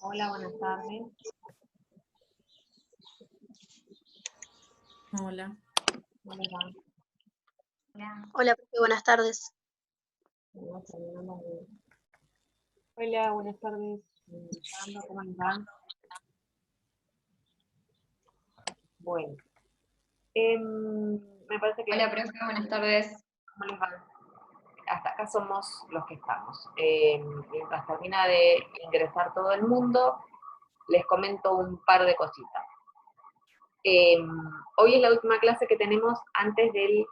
Hola, buenas tardes. Hola. ¿Cómo les va? Hola. Hola, profe, buenas tardes. Hola, buenas tardes. Sandra, ¿cómo les va? Bueno, me parece que... Hola, profe, buenas tardes. ¿Cómo les va? Hasta acá somos los que estamos. Mientras termina de ingresar todo el mundo, les comento un par de cositas. Hoy es la última clase que tenemos antes del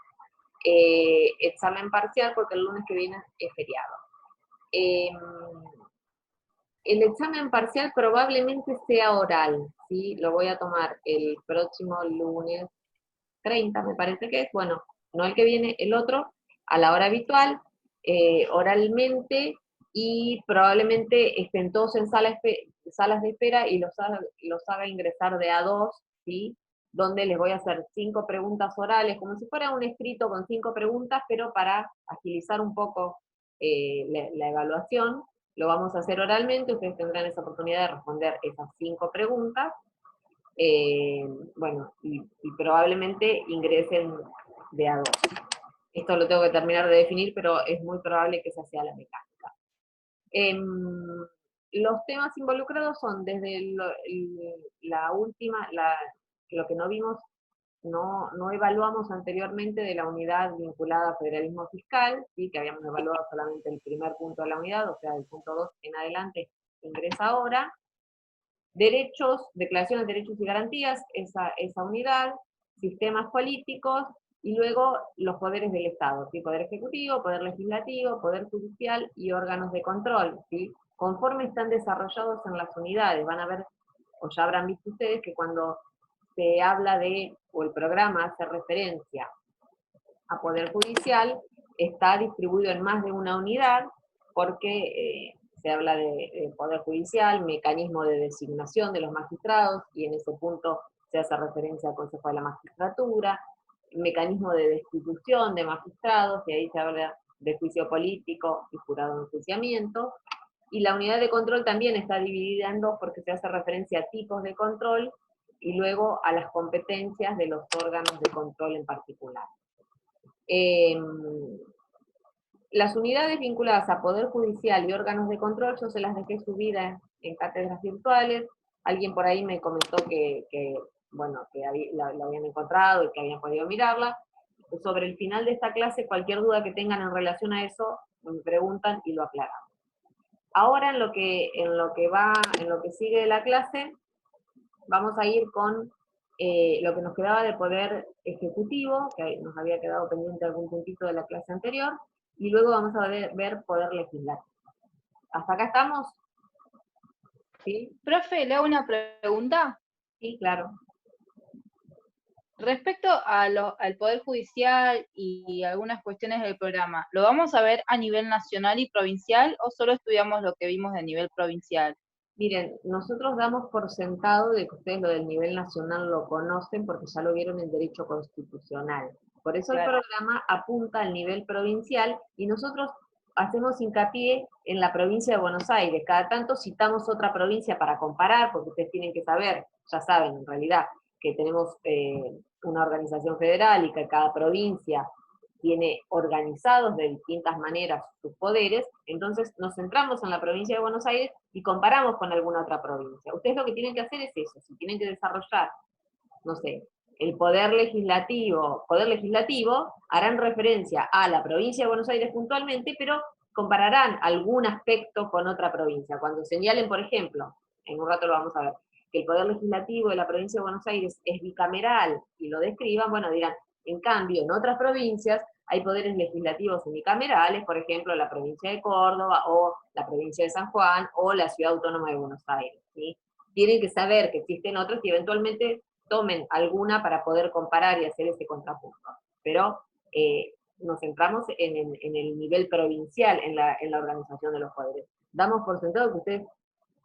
examen parcial, porque el lunes que viene es feriado. El examen parcial probablemente sea oral, ¿sí? Lo voy a tomar el próximo lunes 30, me parece que es, bueno, no el que viene, el otro, a la hora habitual, oralmente, y probablemente estén todos en salas de espera y los haga ingresar de A2, ¿sí? Donde les voy a hacer 5 preguntas orales, como si fuera un escrito con 5 preguntas, pero para agilizar un poco la evaluación, lo vamos a hacer oralmente, ustedes tendrán esa oportunidad de responder esas 5 preguntas, bueno, y probablemente ingresen de A2. Esto lo tengo que terminar de definir, pero es muy probable que esa sea la mecánica. Los temas involucrados son desde la última, lo que no vimos, no evaluamos anteriormente de la unidad vinculada a federalismo fiscal, ¿sí? Que habíamos evaluado solamente el primer punto de la unidad, o sea, del punto 2 en adelante ingresa ahora. Derechos, declaraciones de derechos y garantías, esa unidad, sistemas políticos, y luego los poderes del Estado, ¿sí? Poder ejecutivo, poder legislativo, poder judicial y órganos de control, ¿sí? Conforme están desarrollados en las unidades, van a ver, o ya habrán visto ustedes, que cuando se habla de, o el programa hace referencia a poder judicial, está distribuido en más de una unidad, porque se habla de poder judicial, mecanismo de designación de los magistrados, y en ese punto se hace referencia al Consejo de la Magistratura, mecanismo de destitución de magistrados, y ahí se habla de juicio político y jurado de enjuiciamiento, y la unidad de control también está dividida en dos, porque se hace referencia a tipos de control, y luego a las competencias de los órganos de control en particular. Las unidades vinculadas a Poder Judicial y órganos de control, yo se las dejé subidas en cátedras virtuales. Alguien por ahí me comentó bueno, que la habían encontrado y que habían podido mirarla. Sobre el final de esta clase, cualquier duda que tengan en relación a eso, me preguntan y lo aclaramos. Ahora en lo que sigue de la clase, vamos a ir con lo que nos quedaba de poder ejecutivo, que nos había quedado pendiente algún puntito de la clase anterior, y luego vamos a ver poder legislativo. ¿Hasta acá estamos? ¿Sí? Profe, le hago una pregunta. Sí, claro. Respecto al Poder Judicial y algunas cuestiones del programa, ¿lo vamos a ver a nivel nacional y provincial o solo estudiamos lo que vimos de nivel provincial? Miren, nosotros damos por sentado de que ustedes lo del nivel nacional lo conocen porque ya lo vieron en derecho constitucional. Por eso el programa apunta al nivel provincial y nosotros hacemos hincapié en la provincia de Buenos Aires. Cada tanto citamos otra provincia para comparar, porque ustedes tienen que saber, ya saben en realidad, que tenemos una organización federal y que cada provincia tiene organizados de distintas maneras sus poderes, entonces nos centramos en la provincia de Buenos Aires y comparamos con alguna otra provincia. Ustedes lo que tienen que hacer es eso, si tienen que desarrollar, no sé, el poder legislativo, harán referencia a la provincia de Buenos Aires puntualmente, pero compararán algún aspecto con otra provincia. Cuando señalen, por ejemplo, en un rato lo vamos a ver, que el poder legislativo de la provincia de Buenos Aires es bicameral y lo describan, bueno, dirán, en cambio, en otras provincias hay poderes legislativos unicamerales, por ejemplo, la provincia de Córdoba, o la provincia de San Juan, o la Ciudad Autónoma de Buenos Aires, ¿sí? Tienen que saber que existen otros y eventualmente tomen alguna para poder comparar y hacer ese contrapunto. Pero nos centramos en el nivel provincial, en la organización de los poderes. Damos por sentado que ustedes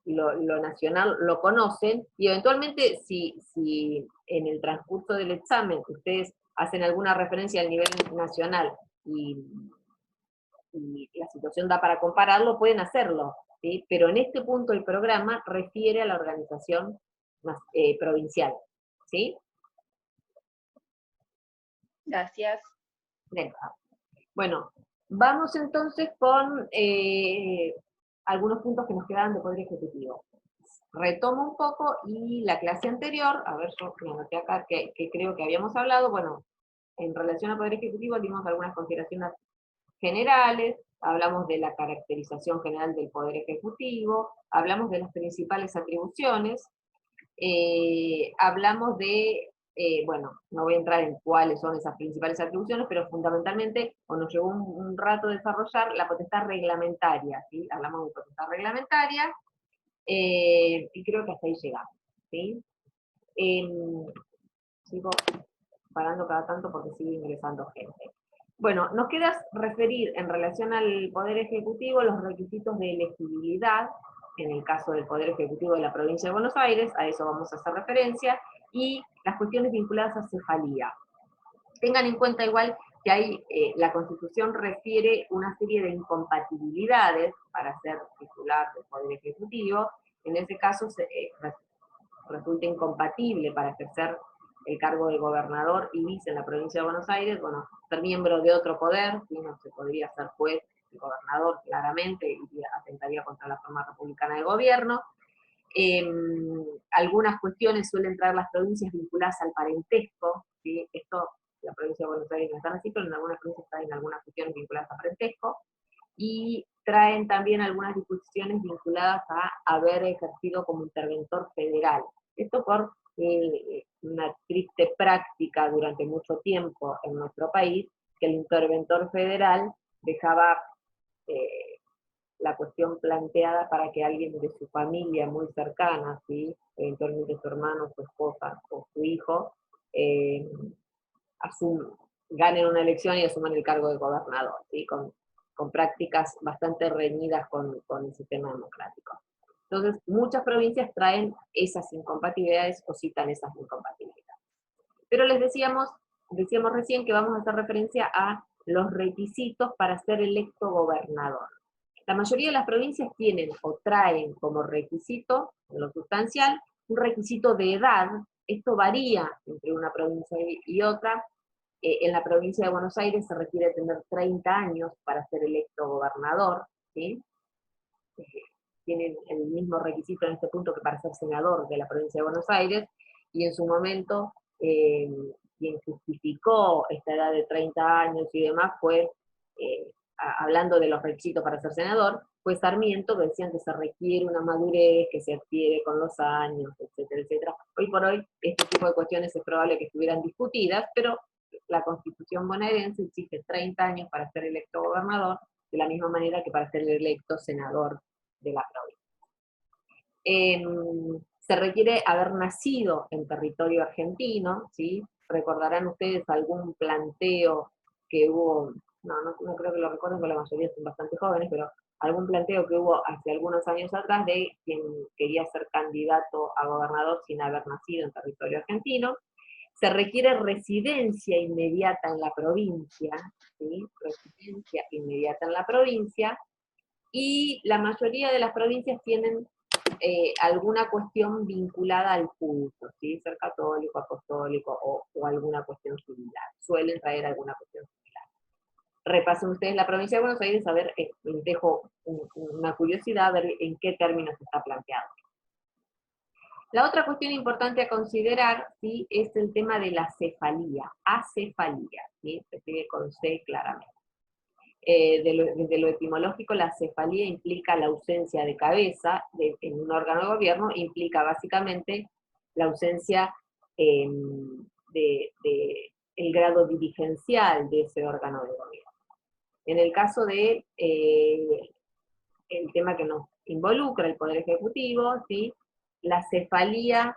lo nacional lo conocen, y eventualmente si en el transcurso del examen ustedes hacen alguna referencia al nivel nacional y y la situación da para compararlo, pueden hacerlo, ¿sí? Pero en este punto el programa refiere a la organización provincial, ¿sí? Gracias. Bien. Bueno, vamos entonces con algunos puntos que nos quedan de Poder Ejecutivo. Retomo un poco, y la clase anterior, a ver, yo me anoté acá que creo que habíamos hablado, bueno, en relación al Poder Ejecutivo dimos algunas consideraciones generales, hablamos de la caracterización general del Poder Ejecutivo, hablamos de las principales atribuciones, hablamos de, bueno, no voy a entrar en cuáles son esas principales atribuciones, pero fundamentalmente, o nos llevó un rato desarrollar la potestad reglamentaria, ¿sí? Hablamos de potestad reglamentaria, y creo que hasta ahí llegamos, ¿sí? Sigo parando cada tanto porque sigue ingresando gente. Bueno, nos queda referir en relación al Poder Ejecutivo los requisitos de elegibilidad, en el caso del Poder Ejecutivo de la Provincia de Buenos Aires, a eso vamos a hacer referencia, y las cuestiones vinculadas a cefalía. Tengan en cuenta igual que hay, la Constitución refiere una serie de incompatibilidades para ser titular del Poder Ejecutivo. En ese caso resulta incompatible para ejercer el cargo de gobernador y vice en la provincia de Buenos Aires, bueno, ser miembro de otro poder, ¿sí? No se podría ser juez y gobernador claramente, y atentaría contra la forma republicana de gobierno. Algunas cuestiones suelen traer las provincias vinculadas al parentesco, ¿sí? Esto, la provincia de Buenos Aires no está así, pero en algunas provincias traen algunas cuestiones vinculadas al parentesco, y traen también algunas disposiciones vinculadas a haber ejercido como interventor federal. Esto por una triste práctica durante mucho tiempo en nuestro país, que el interventor federal dejaba la cuestión planteada para que alguien de su familia muy cercana, ¿sí? Eventualmente su hermano, su esposa o su hijo, ganen una elección y asuman el cargo de gobernador, ¿sí? Con prácticas bastante reñidas con el sistema democrático. Entonces, muchas provincias traen esas incompatibilidades o citan esas incompatibilidades. Pero decíamos recién que vamos a hacer referencia a los requisitos para ser electo gobernador. La mayoría de las provincias tienen o traen como requisito, en lo sustancial, un requisito de edad. Esto varía entre una provincia y otra. En la provincia de Buenos Aires se requiere tener 30 años para ser electo gobernador, ¿sí? Tienen el mismo requisito en este punto que para ser senador de la provincia de Buenos Aires, y en su momento quien justificó esta edad de 30 años y demás fue, hablando de los requisitos para ser senador, fue Sarmiento, que decían que se requiere una madurez que se adquiere con los años, etcétera, etcétera. Hoy por hoy este tipo de cuestiones es probable que estuvieran discutidas, pero la Constitución bonaerense exige 30 años para ser electo gobernador, de la misma manera que para ser electo senador de la provincia. Se requiere haber nacido en territorio argentino, ¿sí? Recordarán ustedes algún planteo que hubo, no creo que lo recuerden porque la mayoría son bastante jóvenes, pero algún planteo que hubo hace algunos años atrás de quien quería ser candidato a gobernador sin haber nacido en territorio argentino. Se requiere residencia inmediata en la provincia, ¿sí? Residencia inmediata en la provincia, y la mayoría de las provincias tienen alguna cuestión vinculada al culto, ¿sí? Ser católico, apostólico o alguna cuestión similar. Suelen traer alguna cuestión similar. Repasen ustedes la provincia de Buenos Aires, a ver, les dejo una curiosidad, a ver en qué términos está planteado. La otra cuestión importante a considerar, ¿sí? Es el tema de la cefalía, acefalía, ¿sí? Se escribe con C claramente. Desde lo etimológico, la cefalía implica la ausencia de cabeza en un órgano de gobierno, implica básicamente la ausencia el grado dirigencial de ese órgano de gobierno. En el caso de el tema que nos involucra, el Poder Ejecutivo, ¿sí? La cefalía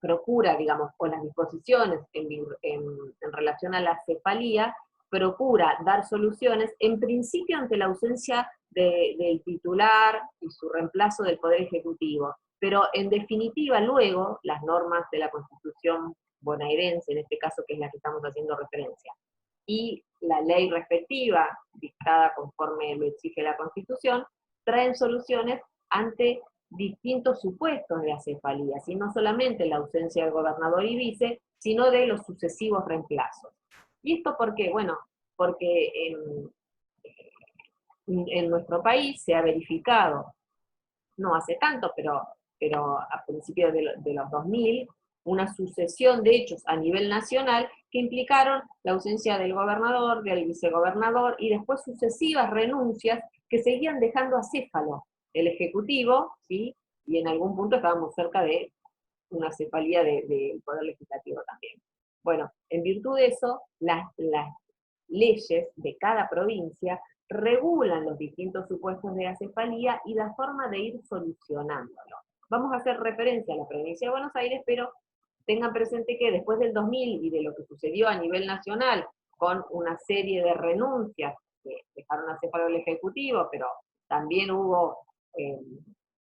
procura, digamos, con las disposiciones en relación a la cefalía, procura dar soluciones, en principio ante la ausencia del titular y su reemplazo del Poder Ejecutivo, pero en definitiva luego las normas de la Constitución bonaerense, en este caso que es la que estamos haciendo referencia, y la ley respectiva, dictada conforme lo exige la Constitución, traen soluciones ante distintos supuestos de acefalía, y no solamente la ausencia del gobernador y vice, sino de los sucesivos reemplazos. ¿Y esto por qué? Bueno, porque en nuestro país se ha verificado, no hace tanto, pero a principios de los 2000, una sucesión de hechos a nivel nacional que implicaron la ausencia del gobernador, del vicegobernador y después sucesivas renuncias que seguían dejando acéfalo el Ejecutivo, ¿sí? Y en algún punto estábamos cerca de una cefalía del Poder Legislativo también. Bueno, en virtud de eso, las leyes de cada provincia regulan los distintos supuestos de acefalía y la forma de ir solucionándolo. Vamos a hacer referencia a la provincia de Buenos Aires, pero tengan presente que después del 2000 y de lo que sucedió a nivel nacional, con una serie de renuncias que dejaron acéfalo el Ejecutivo, pero también hubo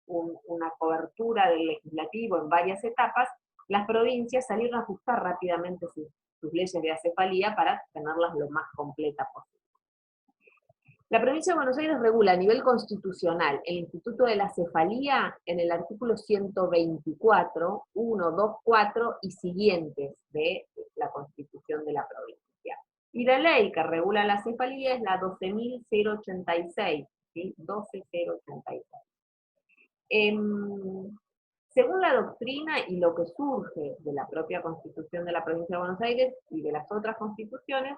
una cobertura del legislativo en varias etapas, las provincias salieron a ajustar rápidamente sus leyes de acefalía para tenerlas lo más completas posible. La provincia de Buenos Aires regula a nivel constitucional el Instituto de la Cefalía en el artículo 124, 1, 2, 4 y siguientes de la Constitución de la provincia. Y la ley que regula la cefalía es la 12.086, ¿sí? 12.086. Según la doctrina y lo que surge de la propia Constitución de la provincia de Buenos Aires y de las otras constituciones,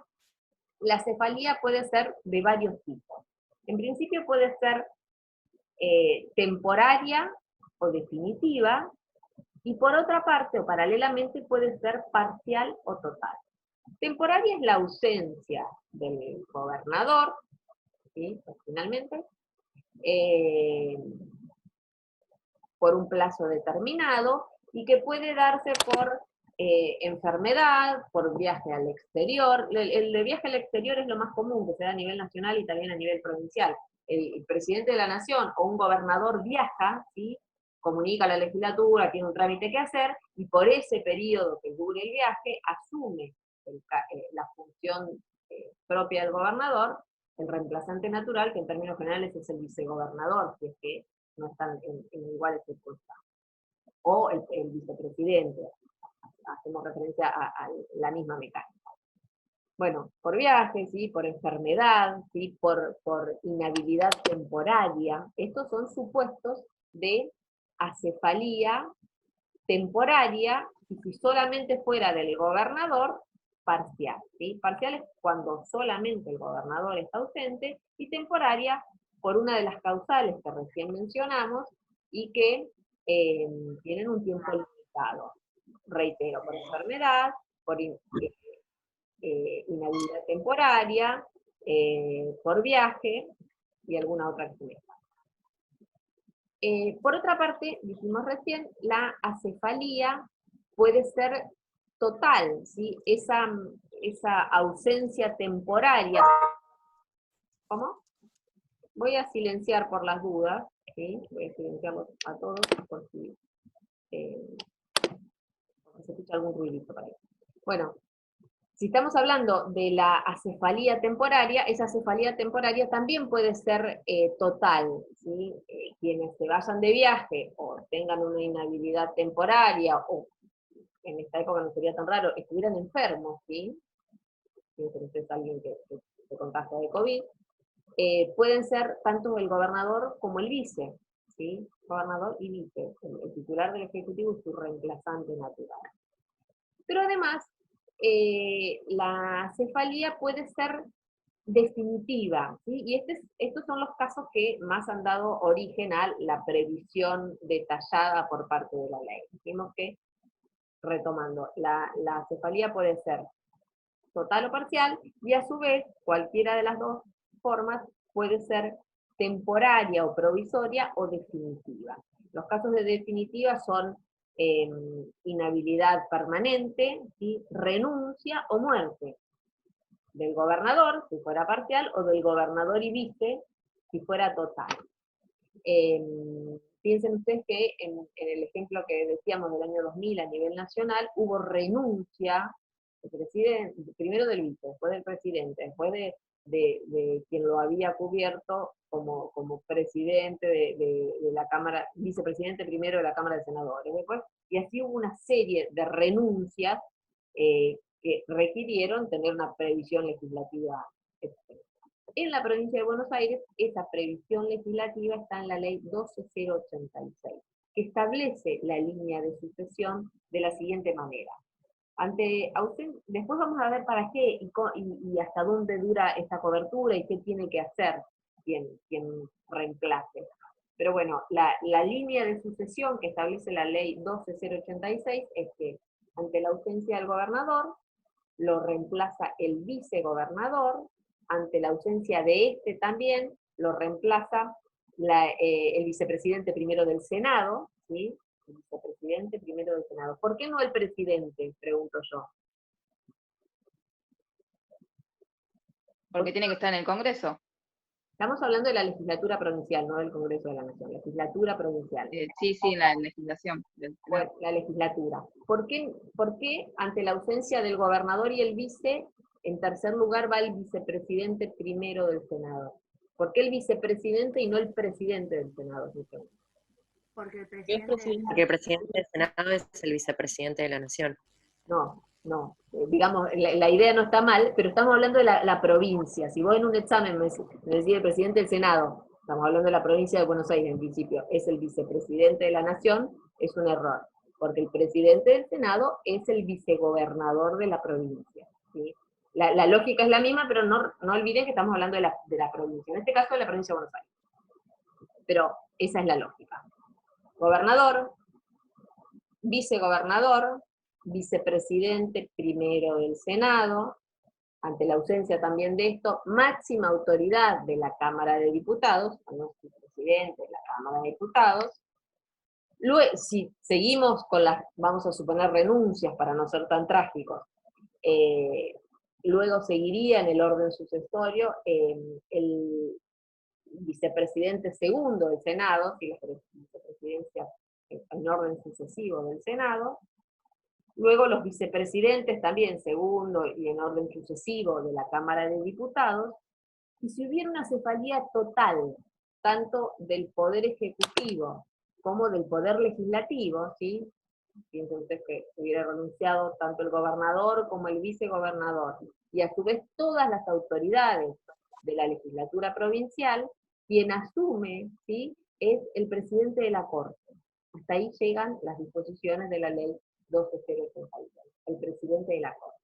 la cefalía puede ser de varios tipos. En principio puede ser temporaria o definitiva, y por otra parte, o paralelamente, puede ser parcial o total. Temporaria es la ausencia del gobernador, ¿sí? Finalmente, por un plazo determinado, y que puede darse por enfermedad, por viaje al exterior. El de viaje al exterior es lo más común, que se da a nivel nacional y también a nivel provincial. El presidente de la nación o un gobernador viaja, ¿sí? Comunica a la legislatura, tiene un trámite que hacer, y por ese periodo que dure el viaje, asume la función propia del gobernador, el reemplazante natural, que en términos generales es el vicegobernador, si es que no están en iguales circunstancias, o el vicepresidente. Hacemos referencia a la misma mecánica. Bueno, por viajes, ¿sí? Por enfermedad, ¿sí? por inhabilidad temporaria. Estos son supuestos de acefalía temporaria, y si solamente fuera del gobernador, parcial. ¿Sí? Parcial es cuando solamente el gobernador está ausente, y temporaria por una de las causales que recién mencionamos y que tienen un tiempo limitado. Reitero, por enfermedad, por inhabilidad temporaria, por viaje y alguna otra que se me escapa. Por otra parte, dijimos recién, la acefalía puede ser total, ¿sí? Esa ausencia temporaria. ¿Cómo? Voy a silenciar por las dudas, ¿sí? Voy a silenciarlos a todos por si se escucha algún ruidito por ahí. Bueno, si estamos hablando de la acefalía temporaria, esa acefalía temporaria también puede ser total, ¿sí? Quienes se vayan de viaje o tengan una inhabilidad temporaria, o en esta época no sería tan raro, estuvieran enfermos, ¿sí? Si es alguien que se contagia de COVID, pueden ser tanto el gobernador como el vice, ¿sí? Gobernador y vice, el titular del Ejecutivo y su reemplazante natural. Pero además, la cefalía puede ser definitiva, ¿sí? Y estos son los casos que más han dado origen a la previsión detallada por parte de la ley. Dijimos que, retomando, la cefalía puede ser total o parcial, y a su vez, cualquiera de las dos formas puede ser temporaria o provisoria o definitiva. Los casos de definitiva son inhabilidad permanente, ¿sí? Renuncia o muerte del gobernador, si fuera parcial, o del gobernador y vice, si fuera total. Piensen ustedes que en el ejemplo que decíamos del año 2000 a nivel nacional, hubo renuncia el presidente, primero del vice, después del presidente, después de quien lo había cubierto como presidente de la Cámara, vicepresidente primero de la Cámara de Senadores, después, y así hubo una serie de renuncias que requirieron tener una previsión legislativa expresa. En la provincia de Buenos Aires, esa previsión legislativa está en la ley 12086, que establece la línea de sucesión de la siguiente manera. Después vamos a ver para qué y hasta dónde dura esta cobertura y qué tiene que hacer quien reemplace. Pero bueno, la línea de sucesión que establece la ley 12086 es que ante la ausencia del gobernador, lo reemplaza el vicegobernador, ante la ausencia de este también, lo reemplaza el vicepresidente primero del Senado, ¿sí? El vicepresidente primero del Senado. ¿Por qué no el presidente? Pregunto yo. Porque tiene que estar en el Congreso. Estamos hablando de la legislatura provincial, no del Congreso de la Nación, legislatura provincial. Sí, la legislación. Bueno, la legislatura. ¿Por qué ante la ausencia del gobernador y el vice, en tercer lugar va el vicepresidente primero del Senado? ¿Por qué el vicepresidente y no el presidente del Senado? Porque el presidente del Senado es el vicepresidente de la Nación. No. Digamos, la idea no está mal, pero estamos hablando de la provincia. Si vos en un examen me decís el presidente del Senado, estamos hablando de la provincia de Buenos Aires en principio, es el vicepresidente de la Nación, es un error, porque el presidente del Senado es el vicegobernador de la provincia, ¿sí? La lógica es la misma, pero no olviden que estamos hablando de la provincia, en este caso de la provincia de Buenos Aires. Pero esa es la lógica. Gobernador, vicegobernador, vicepresidente primero del Senado, ante la ausencia también de esto, máxima autoridad de la Cámara de Diputados, no es el presidente de la Cámara de Diputados. Luego, si seguimos con las, vamos a suponer, renuncias para no ser tan trágicos, luego seguiría en el orden sucesorio el vicepresidente segundo del Senado, si la vicepresidencia en orden sucesivo del Senado. Luego los vicepresidentes también, segundo y en orden sucesivo de la Cámara de Diputados, y si hubiera una cefalía total, tanto del Poder Ejecutivo como del Poder Legislativo, ¿sí? Piensen ustedes que hubiera renunciado tanto el gobernador como el vicegobernador, y a su vez todas las autoridades de la legislatura provincial, quien asume, ¿sí?, es el presidente de la Corte. Hasta ahí llegan las disposiciones de la ley 12086, el presidente de la Corte.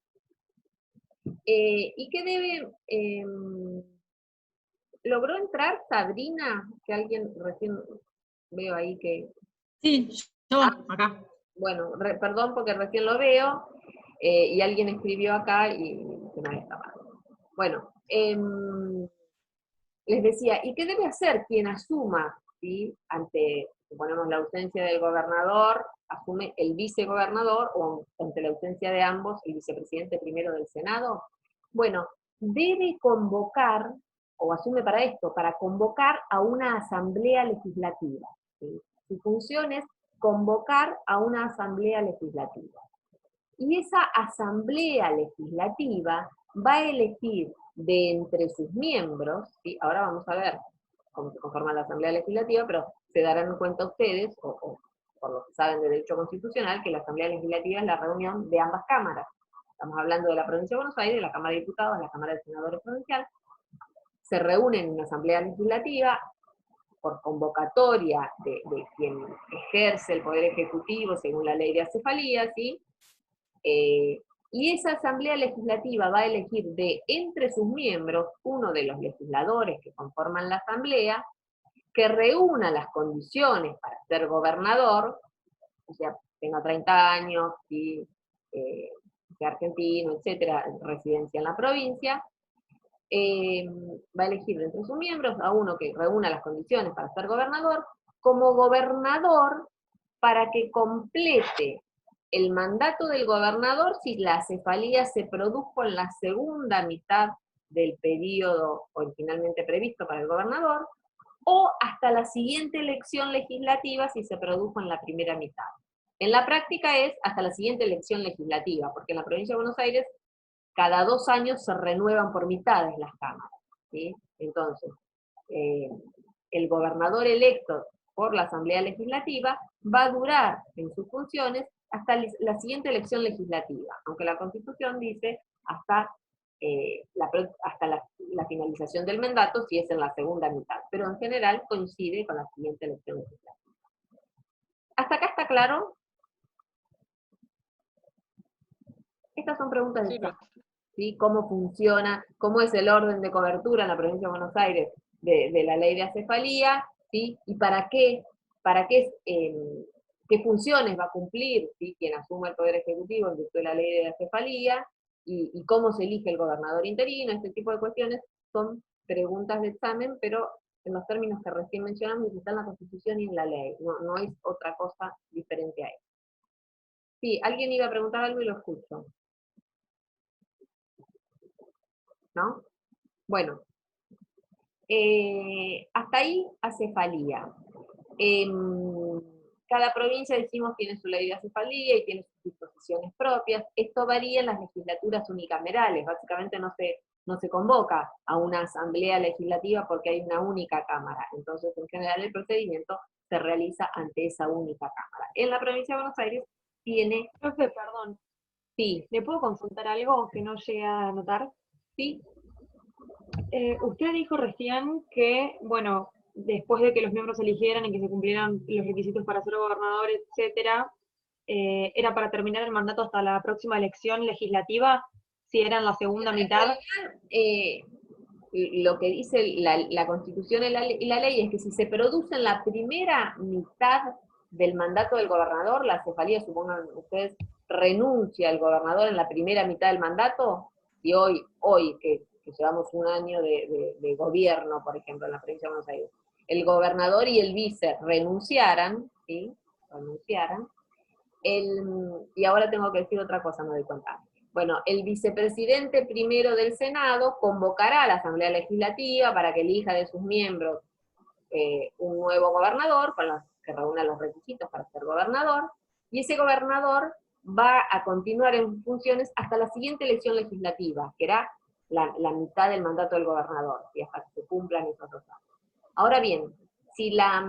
¿Y qué debe? ¿Logró entrar Sabrina? Que alguien recién veo ahí que... Sí, yo, acá. Bueno, perdón porque recién lo veo, y alguien escribió acá y se me había escapado. Bueno, les decía, ¿y qué debe hacer quien asuma, ¿sí?, ante, suponemos, la ausencia del gobernador, asume el vicegobernador, o ante la ausencia de ambos, el vicepresidente primero del Senado? Bueno, debe convocar, o asume para esto, para convocar a una asamblea legislativa, ¿sí? Su función es convocar a una asamblea legislativa. Y esa asamblea legislativa va a elegir de entre sus miembros, ¿sí? Ahora vamos a ver cómo se conforma la asamblea legislativa, pero se darán cuenta ustedes, o por lo que saben de derecho constitucional, que la asamblea legislativa es la reunión de ambas cámaras. Estamos hablando de la provincia de Buenos Aires, de la Cámara de Diputados, de la Cámara de Senadores provincial. Se reúnen en una asamblea legislativa por convocatoria de quien ejerce el Poder Ejecutivo según la ley de acefalía, ¿sí? Y esa asamblea legislativa va a elegir de entre sus miembros uno de los legisladores que conforman la asamblea, que reúna las condiciones para ser gobernador, o sea, tenga 30 años, ¿sí?, sea argentino, etcétera, residencia en la provincia. Va a elegir entre sus miembros a uno que reúna las condiciones para ser gobernador, como gobernador para que complete el mandato del gobernador si la acefalía se produjo en la segunda mitad del periodo originalmente previsto para el gobernador, o hasta la siguiente elección legislativa si se produjo en la primera mitad. En la práctica es hasta la siguiente elección legislativa, porque en la provincia de Buenos Aires cada 2 años se renuevan por mitades las cámaras, ¿sí? Entonces, el gobernador electo por la Asamblea Legislativa va a durar en sus funciones hasta la siguiente elección legislativa, aunque la Constitución dice hasta, la finalización del mandato, si es en la segunda mitad, pero en general coincide con la siguiente elección legislativa. ¿Hasta acá está claro? Estas son preguntas de examen, ¿sí? ¿Cómo funciona? ¿Cómo es el orden de cobertura en la provincia de Buenos Aires de la ley de acefalía? ¿Sí? ¿Y para qué? ¿Qué funciones va a cumplir, ¿sí?, quien asuma el Poder Ejecutivo en virtud de la ley de acefalía? Y cómo se elige el gobernador interino. Este tipo de cuestiones son preguntas de examen, pero en los términos que recién mencionamos, que está en la Constitución y en la ley. No es otra cosa diferente a eso. Sí, alguien iba a preguntar algo y lo escucho. ¿No? Bueno, hasta ahí acefalía. Cada provincia, decimos, tiene su ley de acefalía y tiene sus disposiciones propias. Esto varía en las legislaturas unicamerales. Básicamente no se convoca a una asamblea legislativa porque hay una única cámara. Entonces, en general, el procedimiento se realiza ante esa única cámara. En la provincia de Buenos Aires tiene... Profe, perdón. Sí. ¿Le puedo consultar algo que no llegué a anotar? Sí. Usted dijo recién que, bueno, después de que los miembros se eligieran y que se cumplieran los requisitos para ser gobernador, etcétera, era para terminar el mandato hasta la próxima elección legislativa, si era en la segunda mitad. Lo que dice la Constitución y la ley es que si se produce en la primera mitad del mandato del gobernador, la acefalía, supongan ustedes, renuncia al gobernador en la primera mitad del mandato, y hoy que llevamos un año de gobierno, por ejemplo, en la provincia de Buenos Aires, el gobernador y el vice renunciaran, ¿sí? Renunciaran, y ahora tengo que decir otra cosa, no doy cuenta. Bueno, el vicepresidente primero del Senado convocará a la Asamblea Legislativa para que elija de sus miembros un nuevo gobernador, que reúna los requisitos para ser gobernador, y ese gobernador va a continuar en funciones hasta la siguiente elección legislativa, que era la mitad del mandato del gobernador, y hasta que se cumplan esos 2 años. Ahora bien, si la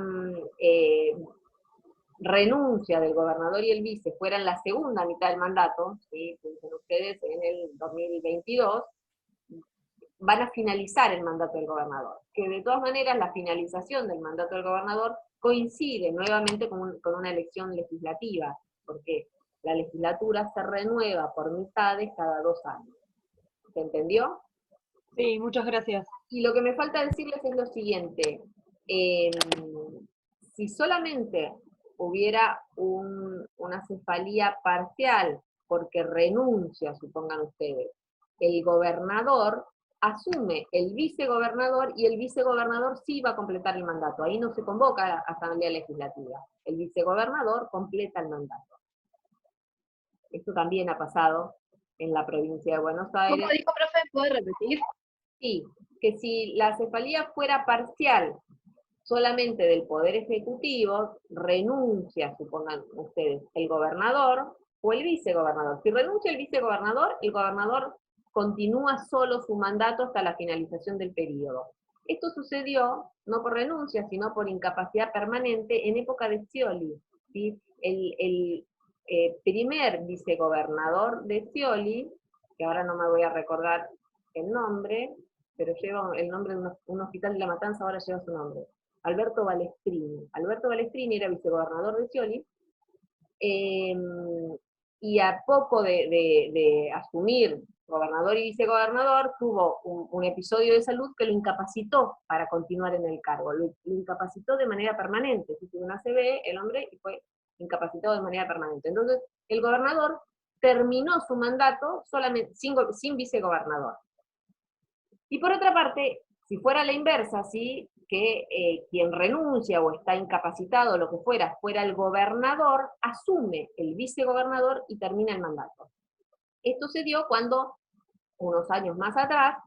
renuncia del gobernador y el vice fuera en la segunda mitad del mandato, ¿sí?, dicen ustedes, en el 2022, van a finalizar el mandato del gobernador. Que de todas maneras la finalización del mandato del gobernador coincide nuevamente con una elección legislativa, porque la legislatura se renueva por mitades cada 2 años. ¿Se entendió? Sí, muchas gracias. Y lo que me falta decirles es lo siguiente. Si solamente hubiera una cefalía parcial, porque renuncia, supongan ustedes, el gobernador asume el vicegobernador, y el vicegobernador sí va a completar el mandato. Ahí no se convoca a la Asamblea Legislativa. El vicegobernador completa el mandato. Esto también ha pasado en la provincia de Buenos Aires. ¿Cómo dijo, profe? ¿Puede repetir? Sí, que si la cefalía fuera parcial, solamente del Poder Ejecutivo, renuncia, supongan ustedes, el gobernador o el vicegobernador. Si renuncia el vicegobernador, el gobernador continúa solo su mandato hasta la finalización del periodo. Esto sucedió no por renuncia, sino por incapacidad permanente en época de Scioli, ¿sí? El primer vicegobernador de Scioli, que ahora no me voy a recordar el nombre, pero lleva el nombre de un hospital de La Matanza, ahora lleva su nombre. Alberto Balestrini. Alberto Balestrini era vicegobernador de Scioli, y a poco de asumir gobernador y vicegobernador, tuvo un episodio de salud que lo incapacitó para continuar en el cargo. Lo incapacitó de manera permanente. Tuvo una ACV, el hombre, y fue incapacitado de manera permanente. Entonces, el gobernador terminó su mandato solamente sin vicegobernador. Y por otra parte, si fuera la inversa, ¿sí?, que quien renuncia o está incapacitado, lo que fuera el gobernador, asume el vicegobernador y termina el mandato. Esto se dio cuando, unos años más atrás,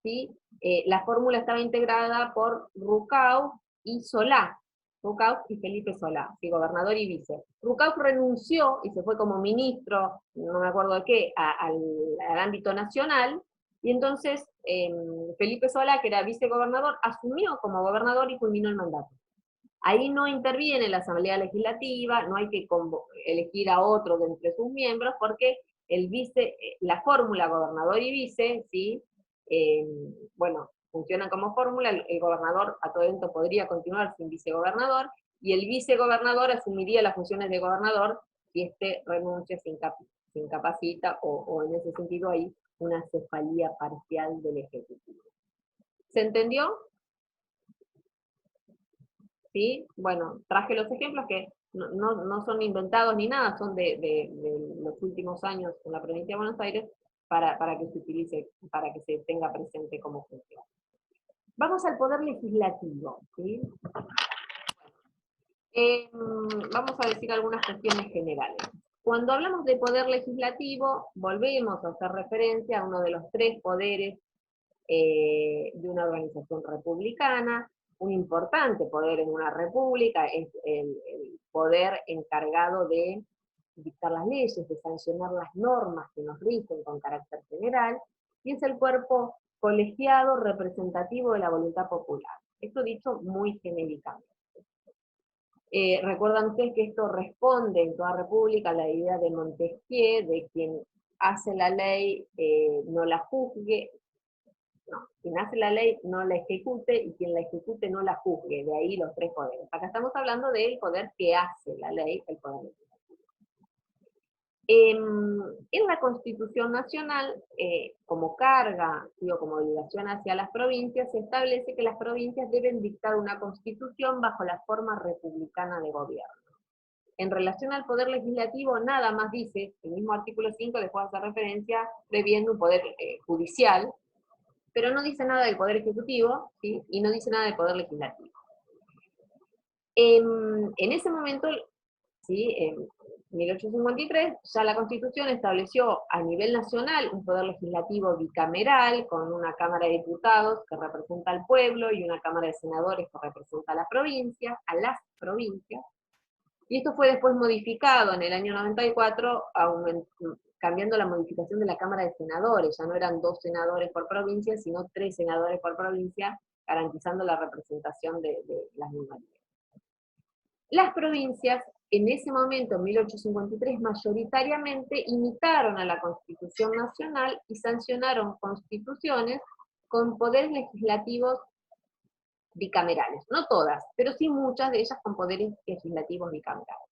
¿sí?, la fórmula estaba integrada por Rucau y Solá, Rucauf y Felipe Solá, sí, gobernador y vice. Rucauf renunció y se fue como ministro, no me acuerdo de qué, al ámbito nacional, y entonces Felipe Solá, que era vicegobernador, asumió como gobernador y culminó el mandato. Ahí no interviene la Asamblea Legislativa, no hay que elegir a otro de entre sus miembros, porque el vice, la fórmula gobernador y vice, ¿sí? Bueno, funcionan como fórmula, el gobernador a todo evento podría continuar sin vicegobernador, y el vicegobernador asumiría las funciones de gobernador si este renuncia, se incapacita, o en ese sentido hay una cefalía parcial del Ejecutivo. ¿Se entendió? ¿Sí? Bueno, traje los ejemplos que no son inventados ni nada, son de los últimos años en la provincia de Buenos Aires, para que se utilice, para que se tenga presente cómo funciona. Vamos al poder legislativo, ¿sí? Vamos a decir algunas cuestiones generales. Cuando hablamos de poder legislativo, volvemos a hacer referencia a uno de los tres poderes de una organización republicana. Un importante poder en una república es el poder encargado de dictar las leyes, de sancionar las normas que nos rigen con carácter general, y es el cuerpo colegiado representativo de la voluntad popular. Esto dicho muy genéricamente. Recuerdan ustedes que esto responde en toda república a la idea de Montesquieu, de quien hace la ley no la juzgue, no, quien hace la ley no la ejecute, y quien la ejecute no la juzgue, de ahí los tres poderes. Acá estamos hablando del poder que hace la ley, el poder legislativo. En la Constitución Nacional, como carga, o como obligación hacia las provincias, se establece que las provincias deben dictar una constitución bajo la forma republicana de gobierno. En relación al poder legislativo, nada más dice, el mismo artículo 5 después hace referencia, previendo un poder judicial, pero no dice nada del poder ejecutivo, ¿sí? Y no dice nada del poder legislativo. En ese momento, ¿sí? En 1853, ya la Constitución estableció a nivel nacional un poder legislativo bicameral, con una Cámara de Diputados que representa al pueblo y una Cámara de Senadores que representa a las provincias, y esto fue después modificado en el año 94, cambiando la modificación de la Cámara de Senadores. Ya no eran 2 senadores por provincia, sino 3 senadores por provincia, garantizando la representación de las minorías. Las provincias, en ese momento, en 1853, mayoritariamente imitaron a la Constitución Nacional y sancionaron constituciones con poderes legislativos bicamerales. No todas, pero sí muchas de ellas con poderes legislativos bicamerales.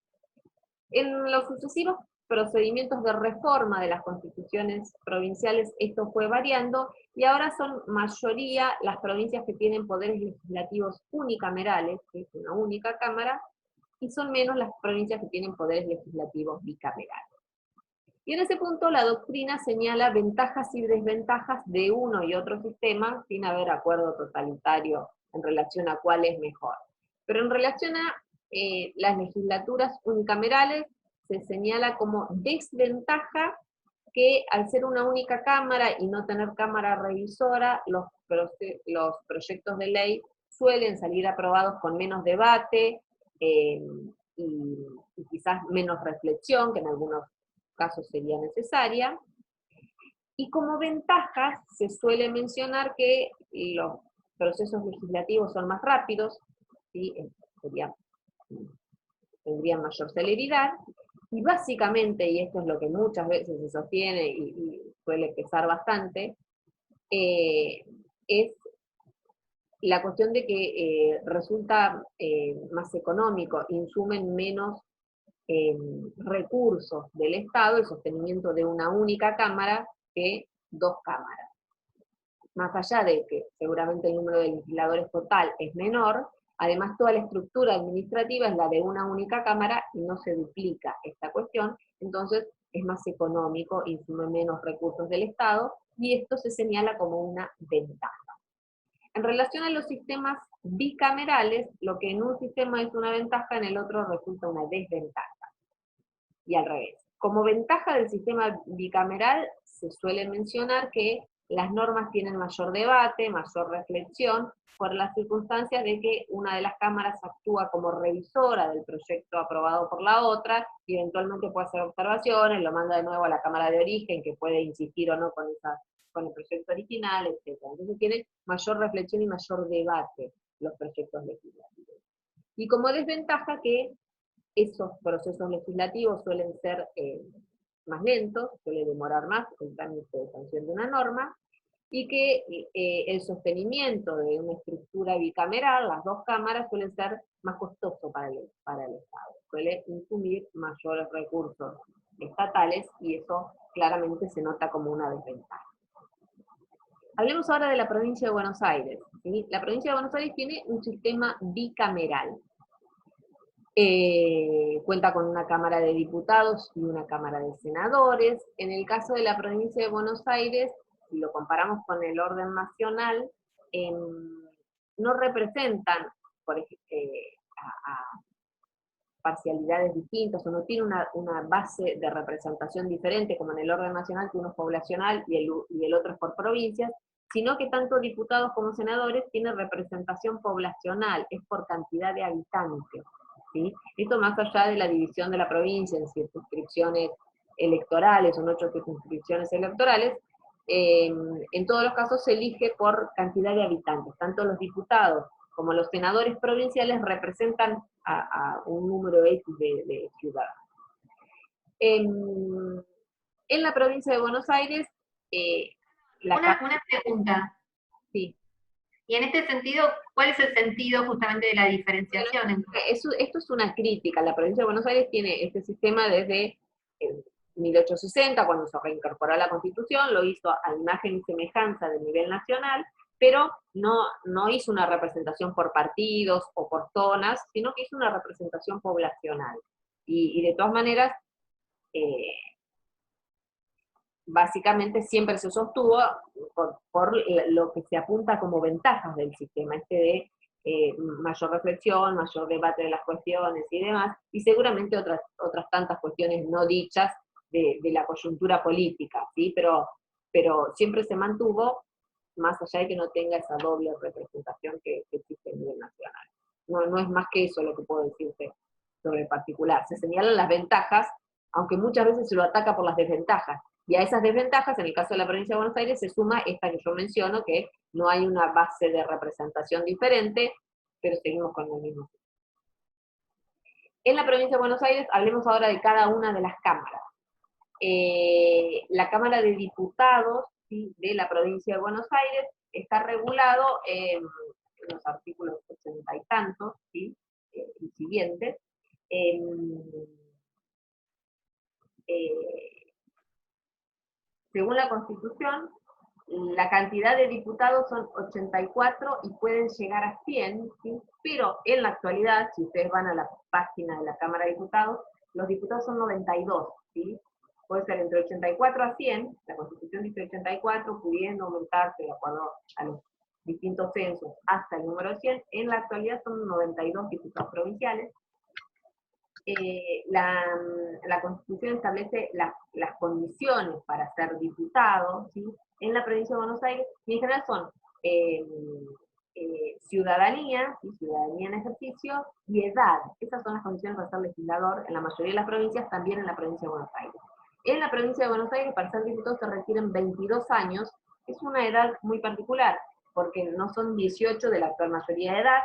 En los sucesivos procedimientos de reforma de las constituciones provinciales, esto fue variando, y ahora son mayoría las provincias que tienen poderes legislativos unicamerales, que es una única cámara, y son menos las provincias que tienen poderes legislativos bicamerales. Y en ese punto la doctrina señala ventajas y desventajas de uno y otro sistema, sin haber acuerdo totalitario en relación a cuál es mejor. Pero en relación a las legislaturas unicamerales, se señala como desventaja que al ser una única cámara y no tener cámara revisora, los proyectos de ley suelen salir aprobados con menos debate y quizás menos reflexión, que en algunos casos sería necesaria. Y como ventajas se suele mencionar que los procesos legislativos son más rápidos, ¿sí? Tendrían mayor celeridad, y básicamente, y esto es lo que muchas veces se sostiene y suele pesar bastante, es la cuestión de que resulta más económico, insumen menos recursos del Estado el sostenimiento de una única cámara que 2 cámaras. Más allá de que seguramente el número de legisladores total es menor, además toda la estructura administrativa es la de una única cámara y no se duplica esta cuestión, entonces es más económico, insume menos recursos del Estado, y esto se señala como una ventaja. En relación a los sistemas bicamerales, lo que en un sistema es una ventaja, en el otro resulta una desventaja. Y al revés. Como ventaja del sistema bicameral, se suele mencionar que las normas tienen mayor debate, mayor reflexión, por las circunstancias de que una de las cámaras actúa como revisora del proyecto aprobado por la otra, y eventualmente puede hacer observaciones, lo manda de nuevo a la cámara de origen, que puede insistir o no con el proyecto original, etc. Entonces tiene mayor reflexión y mayor debate los proyectos legislativos. Y como desventaja que esos procesos legislativos suelen ser más lentos, suele demorar más el trámite de sanción de una norma, y que el sostenimiento de una estructura bicameral, las dos cámaras, suelen ser más costoso para el Estado. Suele incluir mayores recursos estatales, y eso claramente se nota como una desventaja. Hablemos ahora de la provincia de Buenos Aires, ¿sí? La provincia de Buenos Aires tiene un sistema bicameral. Cuenta con una Cámara de Diputados y una Cámara de Senadores. En el caso de la provincia de Buenos Aires, si lo comparamos con el orden nacional, no representan, por ejemplo, a parcialidades distintas, o no tiene una base de representación diferente como en el orden nacional, que uno es poblacional y el otro es por provincias, sino que tanto diputados como senadores tienen representación poblacional, es por cantidad de habitantes, ¿sí? Esto más allá de la división de la provincia en circunscripciones electorales, son 8 circunscripciones electorales, en todos los casos se elige por cantidad de habitantes, tanto los diputados como los senadores provinciales representan a un número X de ciudadanos. En la provincia de Buenos Aires... Una pregunta. Sí. Y en este sentido, ¿cuál es el sentido justamente de la diferenciación? Bueno, esto es una crítica. La provincia de Buenos Aires tiene este sistema desde 1860, cuando se reincorporó a la Constitución, lo hizo a imagen y semejanza del nivel nacional, pero no hizo una representación por partidos o por zonas, sino que hizo una representación poblacional. Y de todas maneras, básicamente siempre se sostuvo por lo que se apunta como ventajas del sistema, de mayor reflexión, mayor debate de las cuestiones y demás, y seguramente otras tantas cuestiones no dichas de la coyuntura política, ¿sí? Pero siempre se mantuvo, más allá de que no tenga esa doble representación que existe a nivel nacional. No es más que eso lo que puedo decirte sobre el particular. Se señalan las ventajas, aunque muchas veces se lo ataca por las desventajas. Y a esas desventajas, en el caso de la provincia de Buenos Aires, se suma esta que yo menciono, que no hay una base de representación diferente, pero seguimos con lo mismo. En la provincia de Buenos Aires, hablemos ahora de cada una de las cámaras. La Cámara de Diputados, ¿sí?, de la provincia de Buenos Aires está regulado en los artículos 80 y tantos, ¿sí?, y siguientes. Según la Constitución, la cantidad de diputados son 84 y pueden llegar a 100, ¿sí? Pero en la actualidad, si ustedes van a la página de la Cámara de Diputados, los diputados son 92, ¿sí? Puede ser entre 84 a 100, la Constitución dice 84, pudiendo aumentarse de acuerdo a los distintos censos hasta el número 100, en la actualidad son 92 diputados provinciales. La Constitución establece las condiciones para ser diputado, ¿sí?, en la provincia de Buenos Aires, y en general son ciudadanía, ¿sí?, ciudadanía en ejercicio, y edad. Esas son las condiciones para ser legislador en la mayoría de las provincias, también en la provincia de Buenos Aires. En la provincia de Buenos Aires, para ser diputado se requieren 22 años, es una edad muy particular, porque no son 18 de la actual mayoría de edad,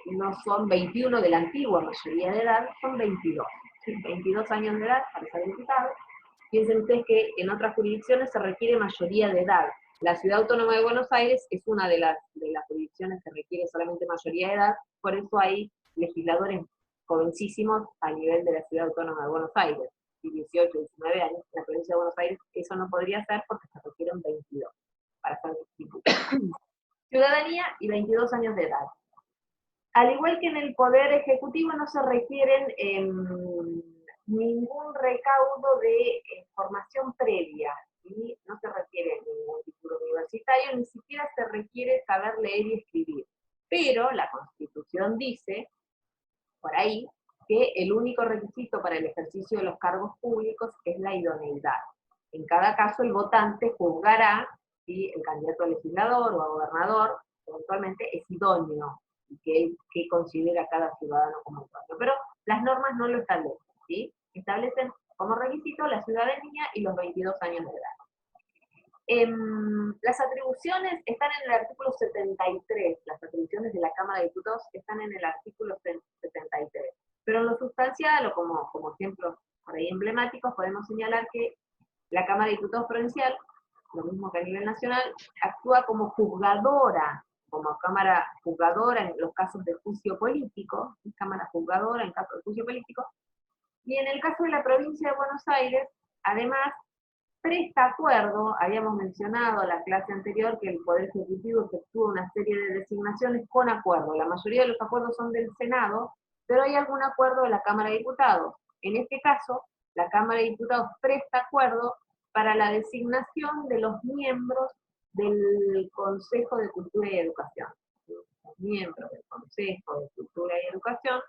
no son 21 de la antigua mayoría de edad, son 22. ¿Sí? 22 años de edad para ser diputado. Piensen ustedes que en otras jurisdicciones se requiere mayoría de edad. La Ciudad Autónoma de Buenos Aires es una de las jurisdicciones que requiere solamente mayoría de edad, por eso hay legisladores jovencísimos a nivel de la Ciudad Autónoma de Buenos Aires, y 18, 19 años. En la provincia de Buenos Aires eso no podría ser porque se requieren 22 para ser diputado. Ciudadanía y 22 años de edad. Al igual que en el Poder Ejecutivo, no se requieren ningún recaudo de formación previa, ¿sí? No se requiere ningún título universitario, ni siquiera se requiere saber leer y escribir. Pero la Constitución dice, por ahí, que el único requisito para el ejercicio de los cargos públicos es la idoneidad. En cada caso el votante juzgará si el candidato a legislador o a gobernador eventualmente es idóneo y que considera cada ciudadano como idóneo. Pero las normas no lo establecen, ¿sí? Establecen como requisito la ciudadanía y los 22 años de edad. Las atribuciones están en el artículo 73, las atribuciones de la Cámara de Diputados están en el artículo 73. Pero en lo sustancial, o como ejemplos por ahí emblemáticos, podemos señalar que la Cámara de Diputados provincial, lo mismo que a nivel nacional, actúa como juzgadora, como Cámara juzgadora en los casos de juicio político, Cámara juzgadora en casos de juicio político, y en el caso de la provincia de Buenos Aires, además, presta acuerdo, habíamos mencionado en la clase anterior que el Poder Ejecutivo efectúa una serie de designaciones con acuerdo, la mayoría de los acuerdos son del Senado, pero hay algún acuerdo de la Cámara de Diputados. En este caso, la Cámara de Diputados presta acuerdo para la designación de los miembros del Consejo de Cultura y Educación. Los miembros del Consejo de Cultura y Educación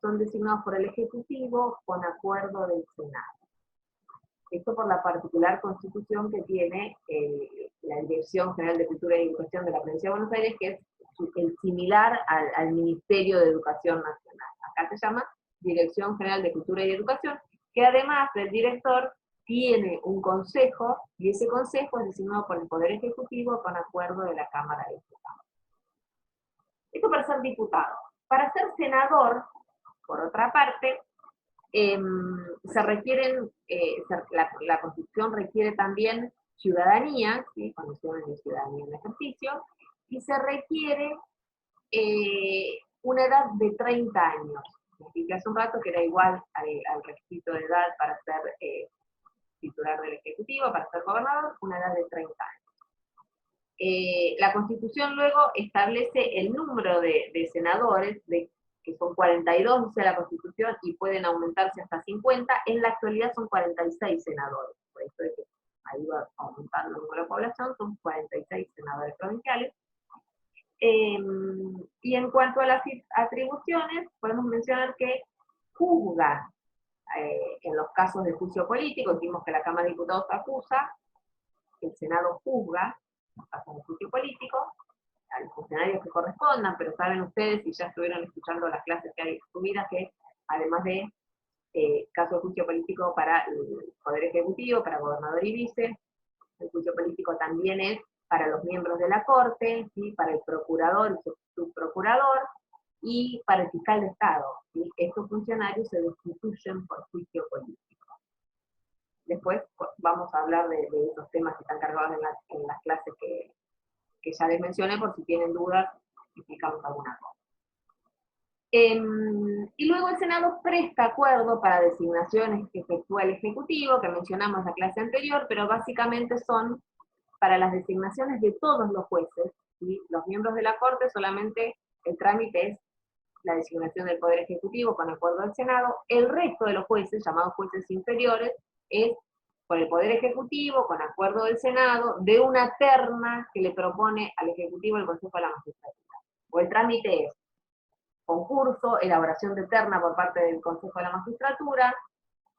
son designados por el Ejecutivo con acuerdo del Senado. Esto por la particular constitución que tiene la Dirección General de Cultura y Educación de la Provincia de Buenos Aires, que es el similar al Ministerio de Educación Nacional. Acá se llama Dirección General de Cultura y Educación, que además del director tiene un consejo, y ese consejo es designado por el Poder Ejecutivo con acuerdo de la Cámara de Diputados. Esto para ser diputado. Para ser senador, por otra parte, se requieren, la Constitución requiere también ciudadanía, ¿sí? Condiciones de ciudadanía en ejercicio, y se requiere una edad de 30 años. Dije hace un rato que era igual al requisito de edad para ser titular del Ejecutivo, para ser gobernador, una edad de 30 años. La Constitución luego establece el número de senadores, que son 42, dice la Constitución, y pueden aumentarse hasta 50. En la actualidad son 46 senadores. Por eso es que ahí va aumentando el número de población, son 46 senadores provinciales. Y en cuanto a las atribuciones, podemos mencionar que juzga en los casos de juicio político, dijimos que la Cámara de Diputados acusa, el Senado juzga en los casos de juicio político, a los funcionarios que correspondan, pero saben ustedes, y ya estuvieron escuchando las clases que hay subidas, que además de caso de juicio político para el Poder Ejecutivo, para gobernador y vice, el juicio político también es para los miembros de la Corte, ¿sí? Para el procurador y subprocurador, y para el fiscal de Estado. ¿Sí? Estos funcionarios se destituyen por juicio político. Después vamos a hablar de esos temas que están cargados en las clases que ya les mencioné, por si tienen dudas, explicamos alguna cosa. Y luego el Senado presta acuerdo para designaciones que efectúa el Ejecutivo, que mencionamos en la clase anterior, pero básicamente son para las designaciones de todos los jueces, ¿sí? Los miembros de la Corte solamente el trámite es la designación del Poder Ejecutivo con acuerdo del Senado. El resto de los jueces, llamados jueces inferiores, es por el Poder Ejecutivo, con acuerdo del Senado, de una terna que le propone al Ejecutivo el Consejo de la Magistratura. O el trámite es concurso, elaboración de terna por parte del Consejo de la Magistratura,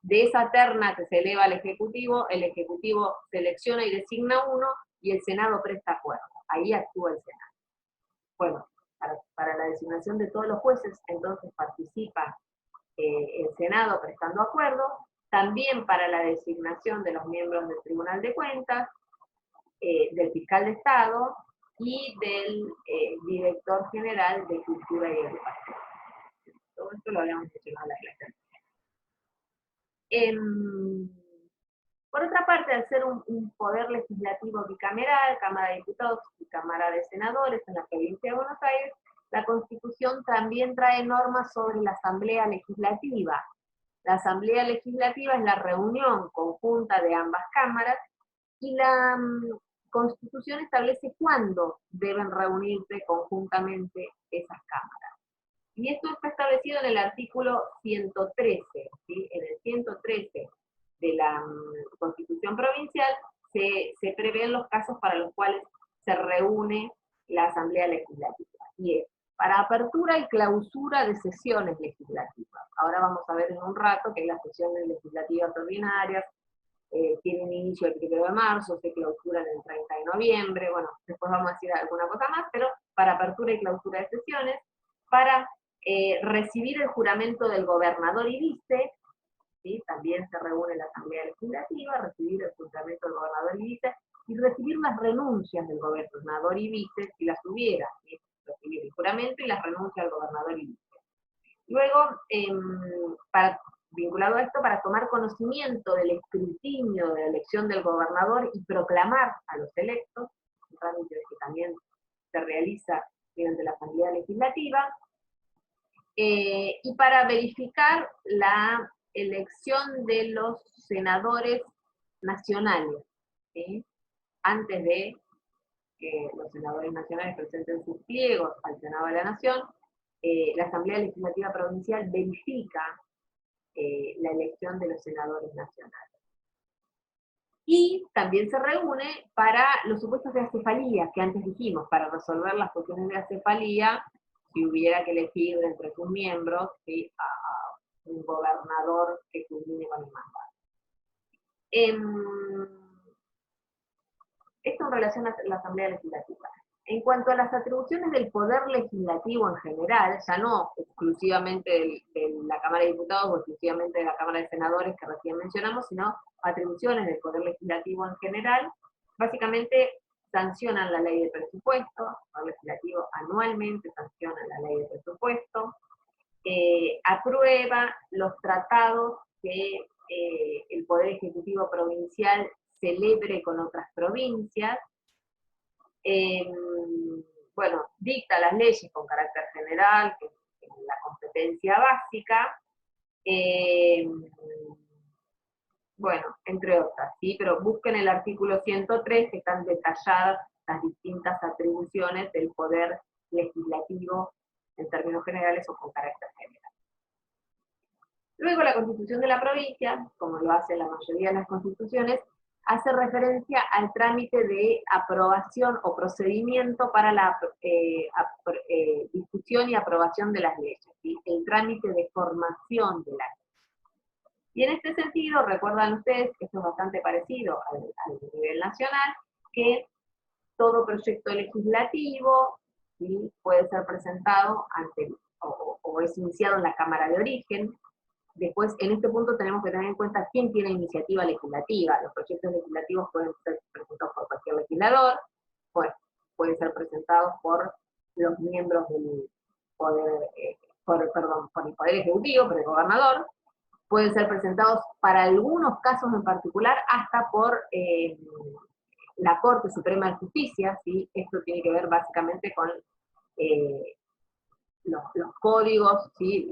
de esa terna que se eleva al Ejecutivo, el Ejecutivo selecciona y designa uno, y el Senado presta acuerdo. Ahí actúa el Senado. Bueno, para la designación de todos los jueces, entonces participa el Senado prestando acuerdo, también para la designación de los miembros del Tribunal de Cuentas, del Fiscal de Estado, y del Director General de Cultura y Educación. Todo esto lo habíamos mencionado en la clase. Por otra parte, al ser un poder legislativo bicameral, Cámara de Diputados y Cámara de Senadores en la provincia de Buenos Aires, la Constitución también trae normas sobre la Asamblea Legislativa. La Asamblea Legislativa es la reunión conjunta de ambas cámaras, y la Constitución establece cuándo deben reunirse conjuntamente esas cámaras. Y esto está establecido en el artículo 113, ¿sí? En el 113 de la Constitución Provincial se prevén los casos para los cuales se reúne la Asamblea Legislativa. Y es para apertura y clausura de sesiones legislativas. Ahora vamos a ver en un rato que las sesiones legislativas ordinarias, tiene un inicio el 1 de marzo, se clausuran el 30 de noviembre, bueno, después vamos a decir alguna cosa más, pero para apertura y clausura de sesiones, para recibir el juramento del gobernador y vice, ¿sí? También se reúne la Asamblea Legislativa, recibir el juramento del gobernador y vice, y recibir las renuncias del gobernador y vice, si las hubiera, ¿sí? Recibir el juramento y las renuncias del gobernador y vice. Luego, vinculado a esto, para tomar conocimiento del escrutinio de la elección del gobernador y proclamar a los electos, un trámite que también se realiza mediante la Asamblea Legislativa, y para verificar la elección de los senadores nacionales, ¿sí? Antes de que los senadores nacionales presenten sus pliegos al Senado de la Nación, la Asamblea Legislativa Provincial verifica la elección de los senadores nacionales. Y también se reúne para los supuestos de acefalía, que antes dijimos, para resolver las cuestiones de acefalía, si hubiera que elegir entre sus miembros, ¿sí? a un gobernador que culmine con el mandato. Esto en relación a la Asamblea Legislativa. En cuanto a las atribuciones del Poder Legislativo en general, ya no exclusivamente de la Cámara de Diputados o exclusivamente de la Cámara de Senadores que recién mencionamos, sino atribuciones del Poder Legislativo en general, básicamente sancionan la ley de presupuesto, el Poder Legislativo anualmente sanciona la ley de presupuesto, aprueba los tratados que el Poder Ejecutivo Provincial celebre con otras provincias, bueno, dicta las leyes con carácter general, que es la competencia básica, bueno, entre otras, ¿sí? Pero busquen el artículo 103, que están detalladas las distintas atribuciones del Poder Legislativo en términos generales o con carácter general. Luego la Constitución de la provincia, como lo hace la mayoría de las constituciones, hace referencia al trámite de aprobación o procedimiento para la discusión y aprobación de las leyes, ¿sí? El trámite de formación de la ley. Y en este sentido, recuerdan ustedes, que esto es bastante parecido al nivel nacional, que todo proyecto legislativo, ¿sí? Puede ser presentado ante, o es iniciado en la Cámara de Origen. Después, en este punto tenemos que tener en cuenta quién tiene iniciativa legislativa. Los proyectos legislativos pueden ser presentados por cualquier legislador, pues pueden ser presentados por los miembros del Poder, por el Poder Ejecutivo, por el gobernador, pueden ser presentados para algunos casos en particular hasta por la Corte Suprema de Justicia, ¿sí? Esto tiene que ver básicamente con los códigos, ¿sí?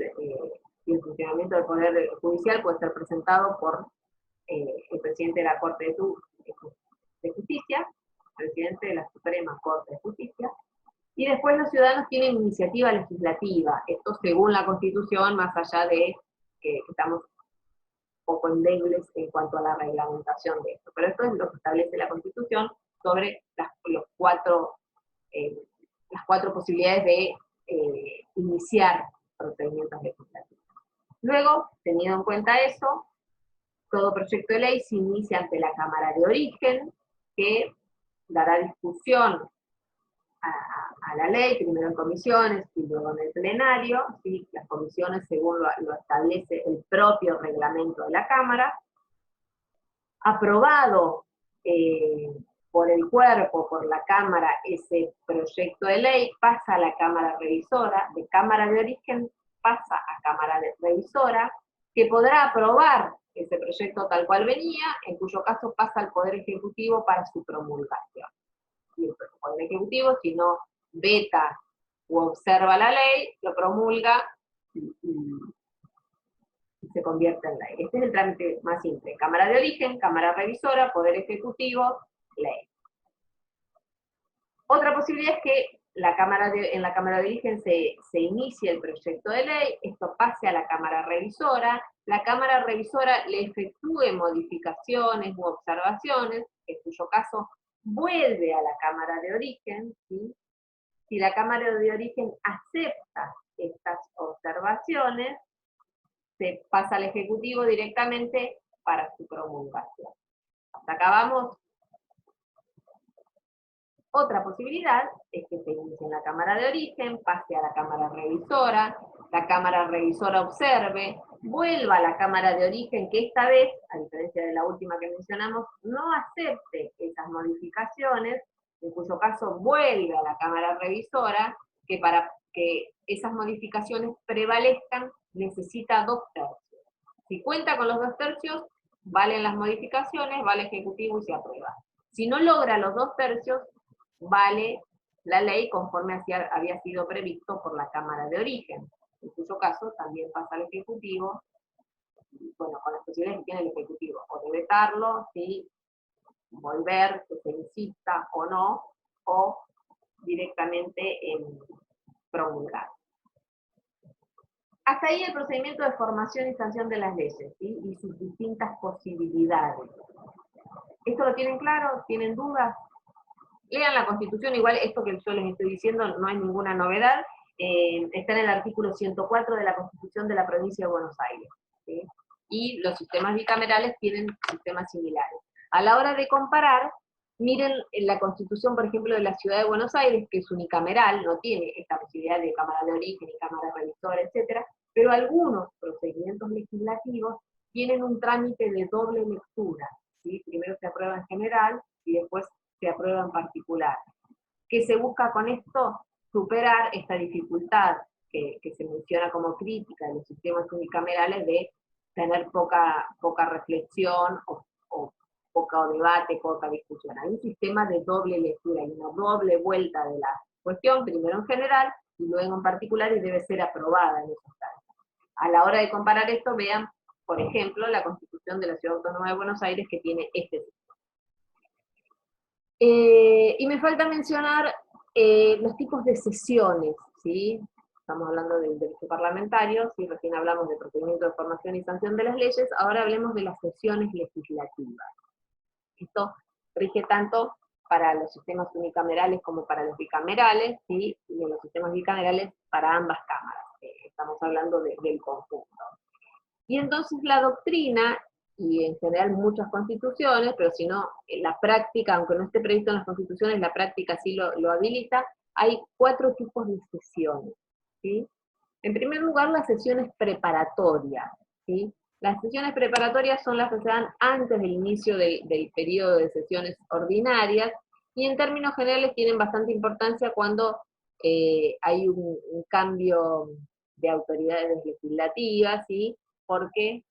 Y el funcionamiento del Poder Judicial puede ser presentado por el presidente de la Corte de Justicia, presidente de la Suprema Corte de Justicia, y después los ciudadanos tienen iniciativa legislativa, esto según la Constitución, más allá de que estamos poco endebles en cuanto a la reglamentación de esto, pero esto es lo que establece la Constitución sobre las cuatro posibilidades de iniciar procedimientos legislativos. Luego, teniendo en cuenta eso, todo proyecto de ley se inicia ante la Cámara de Origen, que dará discusión a la ley, primero en comisiones y luego en el plenario, ¿sí? Las comisiones según lo establece el propio reglamento de la Cámara. Aprobado por el cuerpo, por la Cámara, ese proyecto de ley pasa a la Cámara Revisora, de Cámara de Origen pasa a Cámara Revisora, que podrá aprobar ese proyecto tal cual venía, en cuyo caso pasa al Poder Ejecutivo para su promulgación. Y el Poder Ejecutivo, si no veta u observa la ley, lo promulga y se convierte en ley. Este es el trámite más simple. Cámara de Origen, Cámara Revisora, Poder Ejecutivo, ley. Otra posibilidad es que en la Cámara de Origen se inicie el proyecto de ley, esto pase a la Cámara Revisora, la Cámara Revisora le efectúe modificaciones u observaciones, en cuyo caso vuelve a la Cámara de Origen, ¿sí? Si la Cámara de Origen acepta estas observaciones, se pasa al Ejecutivo directamente para su promulgación. Hasta acá vamos. Otra posibilidad es que se inicie en la cámara de origen, pase a la cámara revisora, la cámara revisora observe, vuelva a la cámara de origen, que esta vez, a diferencia de la última que mencionamos, no acepte esas modificaciones, en cuyo caso vuelve a la cámara revisora, que para que esas modificaciones prevalezcan necesita 2/3. Si cuenta con los 2/3, valen las modificaciones, va al Ejecutivo y se aprueba. Si no logra los 2/3, vale la ley conforme había sido previsto por la Cámara de Origen, en cuyo caso también pasa al Ejecutivo, bueno, con las posibilidades que tiene el Ejecutivo, o de vetarlo, ¿sí? Volver, que se insista o no, o directamente en promulgar. Hasta ahí el procedimiento de formación y sanción de las leyes, ¿sí? Y sus distintas posibilidades. ¿Esto lo tienen claro? ¿Tienen dudas? Lean la Constitución, igual esto que yo les estoy diciendo no hay ninguna novedad, está en el artículo 104 de la Constitución de la Provincia de Buenos Aires, ¿sí? Y los sistemas bicamerales tienen sistemas similares. A la hora de comparar, miren la Constitución, por ejemplo, de la Ciudad de Buenos Aires, que es unicameral, no tiene esta posibilidad de Cámara de Origen y Cámara Revisora, etc., pero algunos procedimientos legislativos tienen un trámite de doble lectura, ¿sí? Primero se aprueba en general y después se aprueba en particular. ¿Qué se busca con esto? Superar esta dificultad que se menciona como crítica de los sistemas unicamerales de tener poca reflexión o poco debate, poca discusión. Hay un sistema de doble lectura, hay una doble vuelta de la cuestión, primero en general y luego en particular, y debe ser aprobada en esos casos. A la hora de comparar esto, vean, por ejemplo, la Constitución de la Ciudad Autónoma de Buenos Aires, que tiene este sistema. Y me falta mencionar los tipos de sesiones, ¿sí? Estamos hablando del derecho parlamentario, ¿sí? Recién hablamos de procedimiento de formación y sanción de las leyes, ahora hablemos de las sesiones legislativas. Esto rige tanto para los sistemas unicamerales como para los bicamerales, ¿sí? Y en los sistemas bicamerales para ambas cámaras. Estamos hablando del conjunto. Y entonces la doctrina, y en general muchas constituciones, pero si no, en la práctica, aunque no esté previsto en las constituciones, la práctica sí lo habilita, hay 4 tipos de sesiones, ¿sí? En primer lugar, las sesiones preparatorias, ¿sí? Las sesiones preparatorias son las que se dan antes del inicio del periodo de sesiones ordinarias, y en términos generales tienen bastante importancia cuando hay un cambio de autoridades legislativas, ¿sí? Porque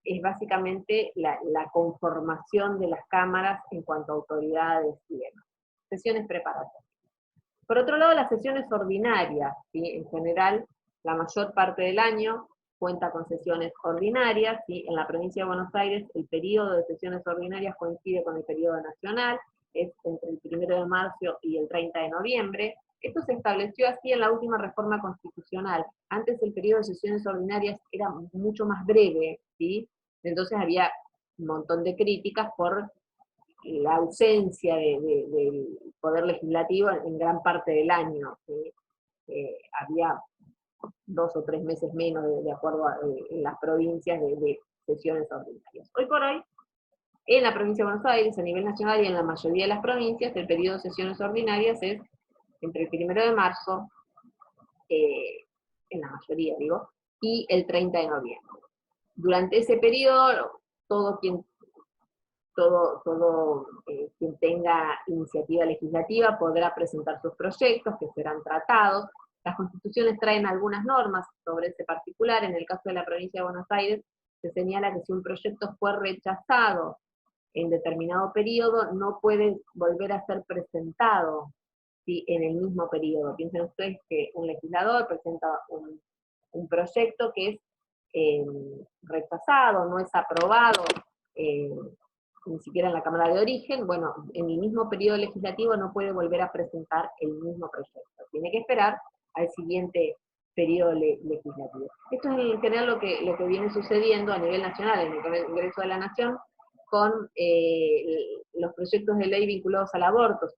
es básicamente la conformación de las cámaras en cuanto a autoridades y demás. Sesiones preparatorias. Por otro lado, las sesiones ordinarias, ¿sí? En general, la mayor parte del año cuenta con sesiones ordinarias, ¿sí? En la provincia de Buenos Aires, el periodo de sesiones ordinarias coincide con el periodo nacional, es entre el 1 de marzo y el 30 de noviembre. Esto se estableció así en la última reforma constitucional. Antes el periodo de sesiones ordinarias era mucho más breve, ¿sí? Entonces había un montón de críticas por la ausencia del poder legislativo en gran parte del año, ¿sí? Había 2 o 3 meses menos, de acuerdo en las provincias, de sesiones ordinarias. Hoy por hoy, en la provincia de Buenos Aires, a nivel nacional y en la mayoría de las provincias, el periodo de sesiones ordinarias es entre el 1 de marzo, en la mayoría digo, y el 30 de noviembre. Durante ese periodo, quien tenga iniciativa legislativa podrá presentar sus proyectos, que serán tratados. Las constituciones traen algunas normas sobre ese particular. En el caso de la provincia de Buenos Aires, se señala que si un proyecto fue rechazado en determinado periodo, no puede volver a ser presentado, ¿sí? En el mismo periodo. Piensen ustedes que un legislador presenta un proyecto que es rechazado, no es aprobado, ni siquiera en la Cámara de Origen. Bueno, en el mismo periodo legislativo no puede volver a presentar el mismo proyecto. Tiene que esperar al siguiente periodo legislativo. Esto es en general lo que viene sucediendo a nivel nacional, en el Congreso de la Nación, con los proyectos de ley vinculados al aborto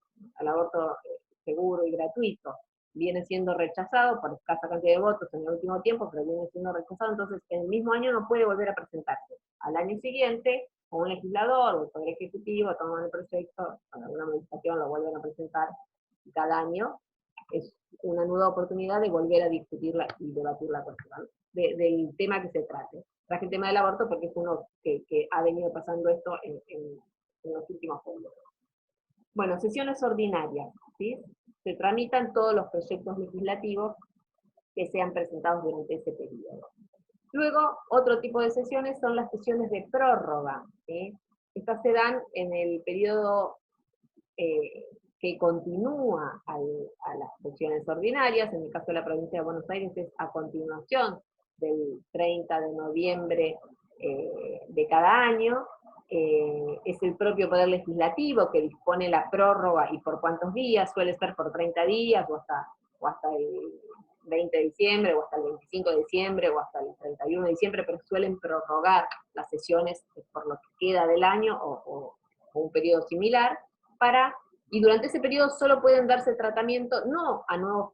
seguro y gratuito. Viene siendo rechazado por escasa cantidad de votos en el último tiempo, pero viene siendo rechazado, entonces en el mismo año no puede volver a presentarse. Al año siguiente o un legislador o el Poder Ejecutivo toman el proyecto, con alguna modificación lo vuelven a presentar cada año, es una nueva oportunidad de volver a discutirla y debatir la cuestión del tema que se trate. Traje el tema del aborto porque es uno que ha venido pasando esto en los últimos años. Bueno, sesiones ordinarias, ¿sí? Se tramitan todos los proyectos legislativos que sean presentados durante ese periodo. Luego, otro tipo de sesiones son las sesiones de prórroga, ¿sí? Estas se dan en el periodo que continúa a las sesiones ordinarias. En el caso de la provincia de Buenos Aires es a continuación del 30 de noviembre de cada año. Es el propio Poder Legislativo que dispone la prórroga y por cuántos días, suele ser por 30 días o hasta el 20 de diciembre, o hasta el 25 de diciembre, o hasta el 31 de diciembre, pero suelen prorrogar las sesiones por lo que queda del año o un periodo similar, y durante ese periodo solo pueden darse tratamiento, no a nuevos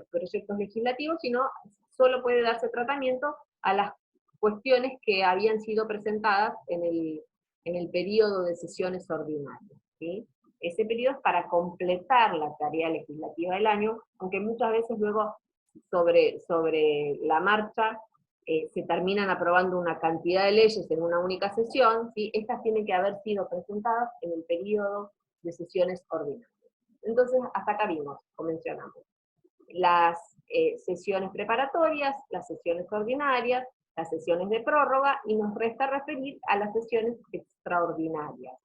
proyectos legislativos, sino solo puede darse tratamiento a las cuestiones que habían sido presentadas en el periodo de sesiones ordinarias, ¿sí? Ese periodo es para completar la tarea legislativa del año, aunque muchas veces luego sobre la marcha se terminan aprobando una cantidad de leyes en una única sesión, ¿sí? Estas tienen que haber sido presentadas en el periodo de sesiones ordinarias. Entonces, hasta acá mencionamos las sesiones preparatorias, las sesiones ordinarias, las sesiones de prórroga, y nos resta referir a las sesiones extraordinarias,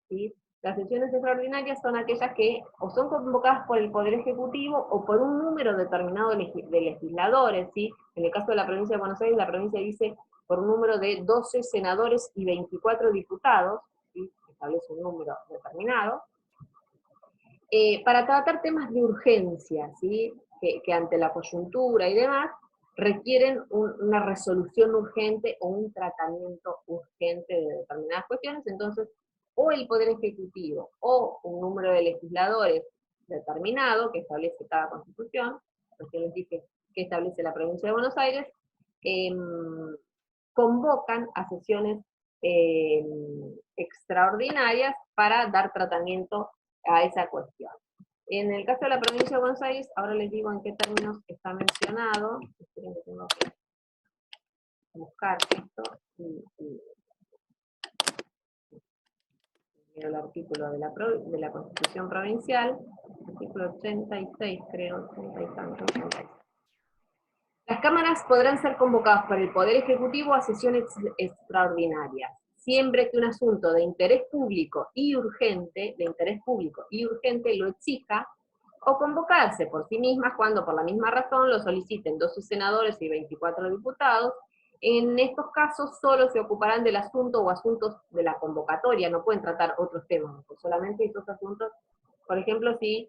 ¿sí? Las sesiones extraordinarias son aquellas que o son convocadas por el Poder Ejecutivo o por un número determinado de legisladores, ¿sí? En el caso de la provincia de Buenos Aires, la provincia dice por un número de 12 senadores y 24 diputados, ¿sí? Establece un número determinado, para tratar temas de urgencia, ¿sí? Que ante la coyuntura y demás requieren una resolución urgente o un tratamiento urgente de determinadas cuestiones. Entonces, o el Poder Ejecutivo o un número de legisladores determinado que establece cada constitución, recién les dije que establece la provincia de Buenos Aires, convocan a sesiones extraordinarias para dar tratamiento a esa cuestión. En el caso de la provincia de Buenos Aires, ahora les digo en qué términos está mencionado. Esperen que tengo que buscar esto y el artículo de la Constitución Provincial, artículo 86, creo, 80 y tanto, 86. Las cámaras podrán ser convocadas por el Poder Ejecutivo a sesiones extraordinarias, siempre que un asunto de interés público y urgente lo exija, o convocarse por sí mismas cuando por la misma razón lo soliciten 12 senadores y 24 diputados. En estos casos solo se ocuparán del asunto o asuntos de la convocatoria, no pueden tratar otros temas, solamente estos asuntos. Por ejemplo, si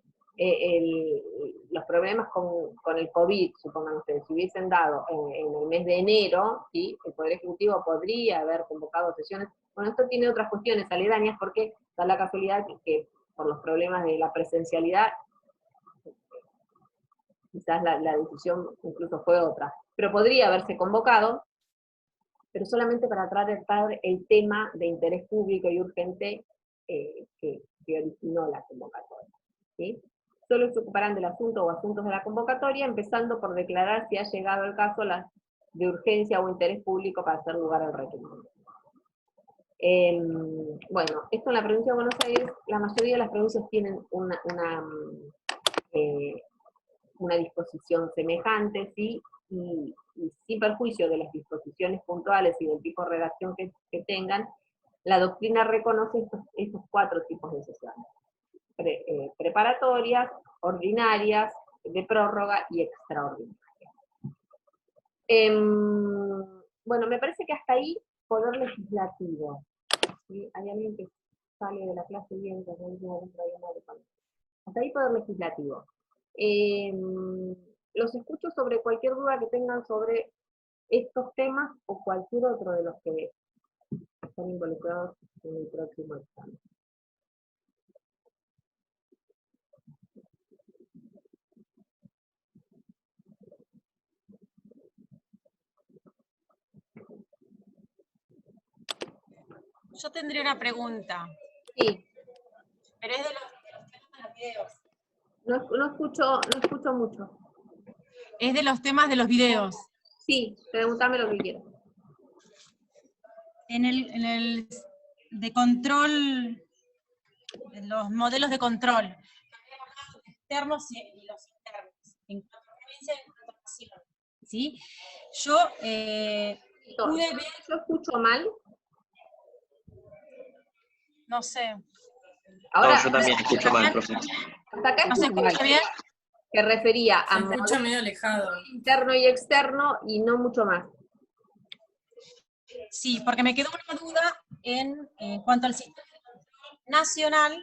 los problemas con el COVID, supongan ustedes, si hubiesen dado en el mes de enero, ¿sí? El Poder Ejecutivo podría haber convocado sesiones. Bueno, esto tiene otras cuestiones aledañas porque da la casualidad que por los problemas de la presencialidad, quizás la decisión incluso fue otra, pero podría haberse convocado, pero solamente para tratar el tema de interés público y urgente que originó la convocatoria, ¿sí? Solo se ocuparán del asunto o asuntos de la convocatoria, empezando por declarar si ha llegado el caso de urgencia o interés público para hacer lugar al requerimiento. Bueno, esto en la provincia de Buenos Aires, la mayoría de las provincias tienen una disposición semejante, ¿sí? Y sin perjuicio de las disposiciones puntuales y del tipo de redacción que tengan, la doctrina reconoce estos 4 tipos de sesiones: preparatorias, ordinarias, de prórroga y extraordinarias. Bueno, me parece que hasta ahí Poder Legislativo. ¿Sí? Hay alguien que sale de la clase bien, que hasta ahí Poder Legislativo. Los escucho sobre cualquier duda que tengan sobre estos temas o cualquier otro de los que están involucrados en el próximo examen. Yo tendría una pregunta. Sí. Pero es de los temas de los videos. No escucho mucho. Es de los temas de los videos. Sí, pregúntame lo que quieras. En el de control, en los modelos de control, los externos y los internos, en cuanto a provincia y en cuanto a nación, ¿sí? Yo pude ver... ¿Yo escucho mal? No sé. Ahora, No, yo también escucho mal, profe. Hasta acá ¿No se escucho mal. escucha bien? Que refería a Se escucha medio alejado. interno y externo y no mucho más. Sí, porque me quedó una duda en cuanto al sistema nacional,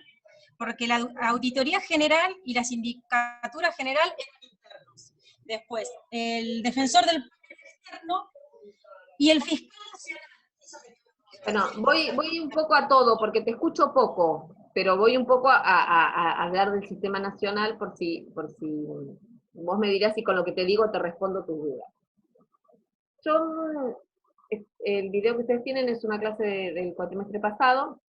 porque la auditoría general y la sindicatura general eran internos. Después, el defensor del pueblo externo y el fiscal nacional. Bueno, voy un poco a todo, porque te escucho poco, pero voy un poco a hablar del sistema nacional por si vos me dirás si con lo que te digo te respondo tus dudas. El video que ustedes tienen es una clase del cuatrimestre pasado.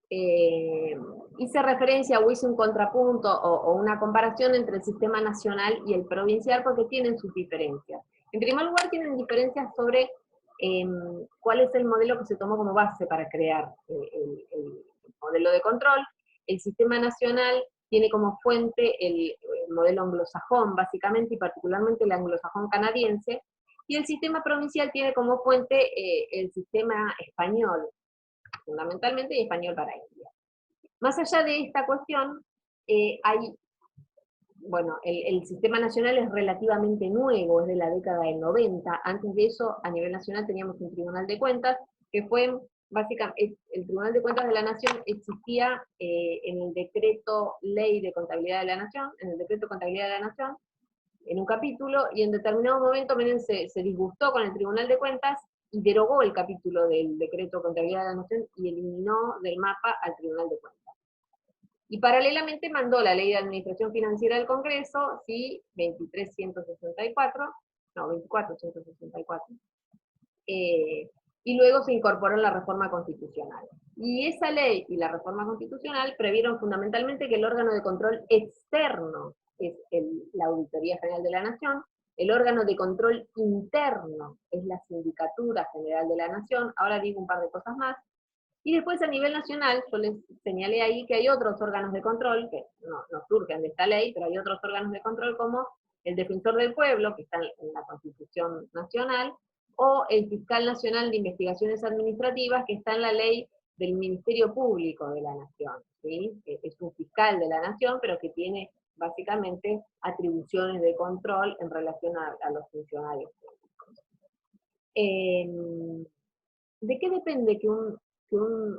Hice referencia o hice un contrapunto o una comparación entre el sistema nacional y el provincial porque tienen sus diferencias. En primer lugar, tienen diferencias sobre cuál es el modelo que se tomó como base para crear el modelo de control. El sistema nacional tiene como fuente el modelo anglosajón, básicamente, y particularmente el anglosajón canadiense, y el sistema provincial tiene como fuente el sistema español, fundamentalmente, y español para India. Más allá de esta cuestión, el sistema nacional es relativamente nuevo, es de la década del 90. Antes de eso, a nivel nacional teníamos un Tribunal de Cuentas, que fue, básicamente, el Tribunal de Cuentas de la Nación existía en el Decreto Ley de Contabilidad de la Nación, en el Decreto de Contabilidad de la Nación, en un capítulo, y en determinado momento Menem se disgustó con el Tribunal de Cuentas y derogó el capítulo del Decreto de Contabilidad de la Nación y eliminó del mapa al Tribunal de Cuentas. Y paralelamente mandó la Ley de Administración Financiera del Congreso, ¿sí? 24164, y luego se incorporó en la reforma constitucional. Y esa ley y la reforma constitucional previeron fundamentalmente que el órgano de control externo es la Auditoría General de la Nación, el órgano de control interno es la Sindicatura General de la Nación, ahora digo un par de cosas más, y después a nivel nacional, yo les señalé ahí que hay otros órganos de control, que no surgen de esta ley, pero hay otros órganos de control como el Defensor del Pueblo, que está en la Constitución Nacional, o el Fiscal Nacional de Investigaciones Administrativas, que está en la ley del Ministerio Público de la Nación, ¿sí? Es un fiscal de la Nación, pero que tiene básicamente atribuciones de control en relación a los funcionarios públicos. ¿De qué depende que un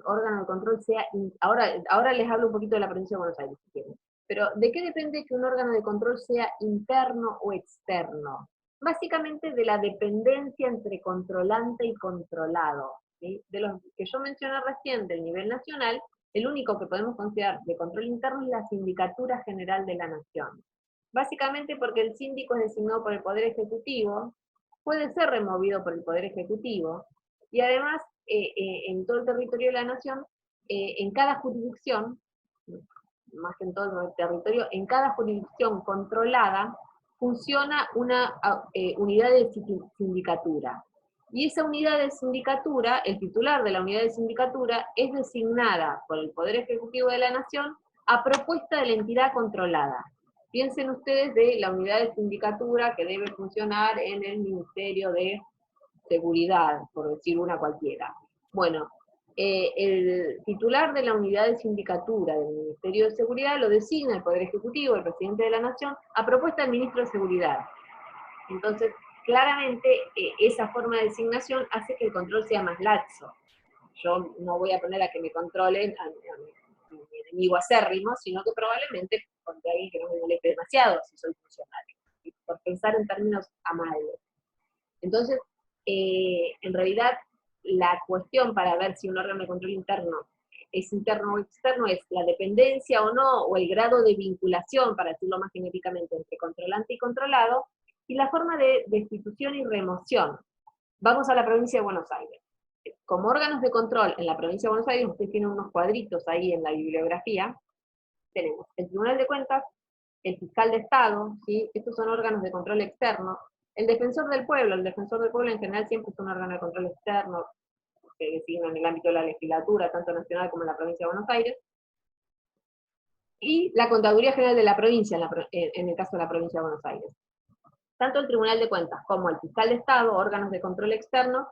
órgano de control sea, ahora les hablo un poquito de la provincia de Buenos Aires, si quieren, pero ¿de qué depende que un órgano de control sea interno o externo? Básicamente de la dependencia entre controlante y controlado, ¿sí? De los que yo mencioné recién del nivel nacional, el único que podemos considerar de control interno es la Sindicatura General de la Nación. Básicamente porque el síndico es designado por el Poder Ejecutivo, puede ser removido por el Poder Ejecutivo, y además en todo el territorio de la Nación, en cada jurisdicción, más que en todo el territorio, en cada jurisdicción controlada, funciona una unidad de sindicatura. Y esa unidad de sindicatura, el titular de la unidad de sindicatura, es designada por el Poder Ejecutivo de la Nación a propuesta de la entidad controlada. Piensen ustedes de la unidad de sindicatura que debe funcionar en el Ministerio de Seguridad, por decir una cualquiera. Bueno, el titular de la unidad de sindicatura del Ministerio de Seguridad lo designa el Poder Ejecutivo, el Presidente de la Nación, a propuesta del Ministro de Seguridad. Entonces, claramente, esa forma de designación hace que el control sea más laxo. Yo no voy a poner a que me controlen a mi enemigo acérrimo, sino que probablemente pondré a alguien que no me moleste demasiado si soy funcionario, por pensar en términos amables. Entonces, en realidad, la cuestión para ver si un órgano de control interno es interno o externo es la dependencia o no, o el grado de vinculación, para decirlo más genéricamente, entre controlante y controlado, y la forma de destitución y remoción. Vamos a la provincia de Buenos Aires. como órganos de control en la provincia de Buenos Aires, ustedes tienen unos cuadritos ahí en la bibliografía, tenemos el Tribunal de Cuentas, el Fiscal de Estado, ¿sí? Estos son órganos de control externo, el Defensor del Pueblo en general siempre es un órgano de control externo, que designa en el ámbito de la legislatura, tanto nacional como en la provincia de Buenos Aires, y la Contaduría General de la provincia, en el caso de la provincia de Buenos Aires. Tanto el Tribunal de Cuentas como el Fiscal de Estado, órganos de control externo,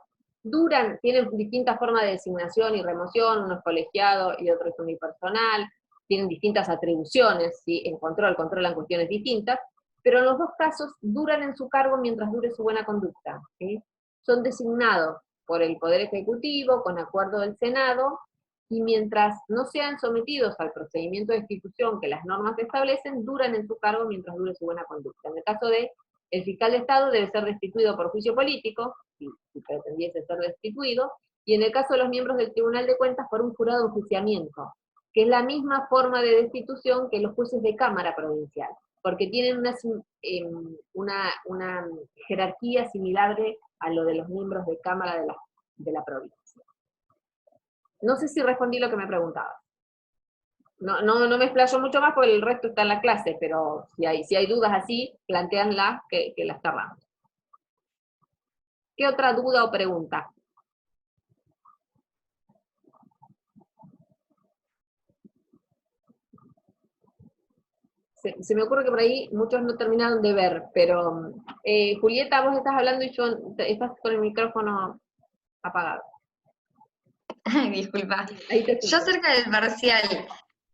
tienen distintas formas de designación y remoción, uno es colegiado y otro es unipersonal, tienen distintas atribuciones, ¿sí? En control, controlan cuestiones distintas, pero en los dos casos duran en su cargo mientras dure su buena conducta, ¿sí? Son designados por el Poder Ejecutivo, con acuerdo del Senado, y mientras no sean sometidos al procedimiento de destitución que las normas establecen, duran en su cargo mientras dure su buena conducta. En el caso de el fiscal de Estado debe ser destituido por juicio político, si pretendiese ser destituido, y en el caso de los miembros del Tribunal de Cuentas por un jurado de enjuiciamiento, que es la misma forma de destitución que los jueces de Cámara Provincial, porque tienen una jerarquía similar a lo de los miembros de Cámara de la provincia. No sé si respondí lo que me preguntaba. No me explayo mucho más porque el resto está en la clase, pero si hay dudas así, plantéanlas que las cerramos. ¿Qué otra duda o pregunta? Se me ocurre que por ahí muchos no terminaron de ver, pero Julieta, vos estás hablando y estás con el micrófono apagado. Disculpa. Yo acerca del parcial,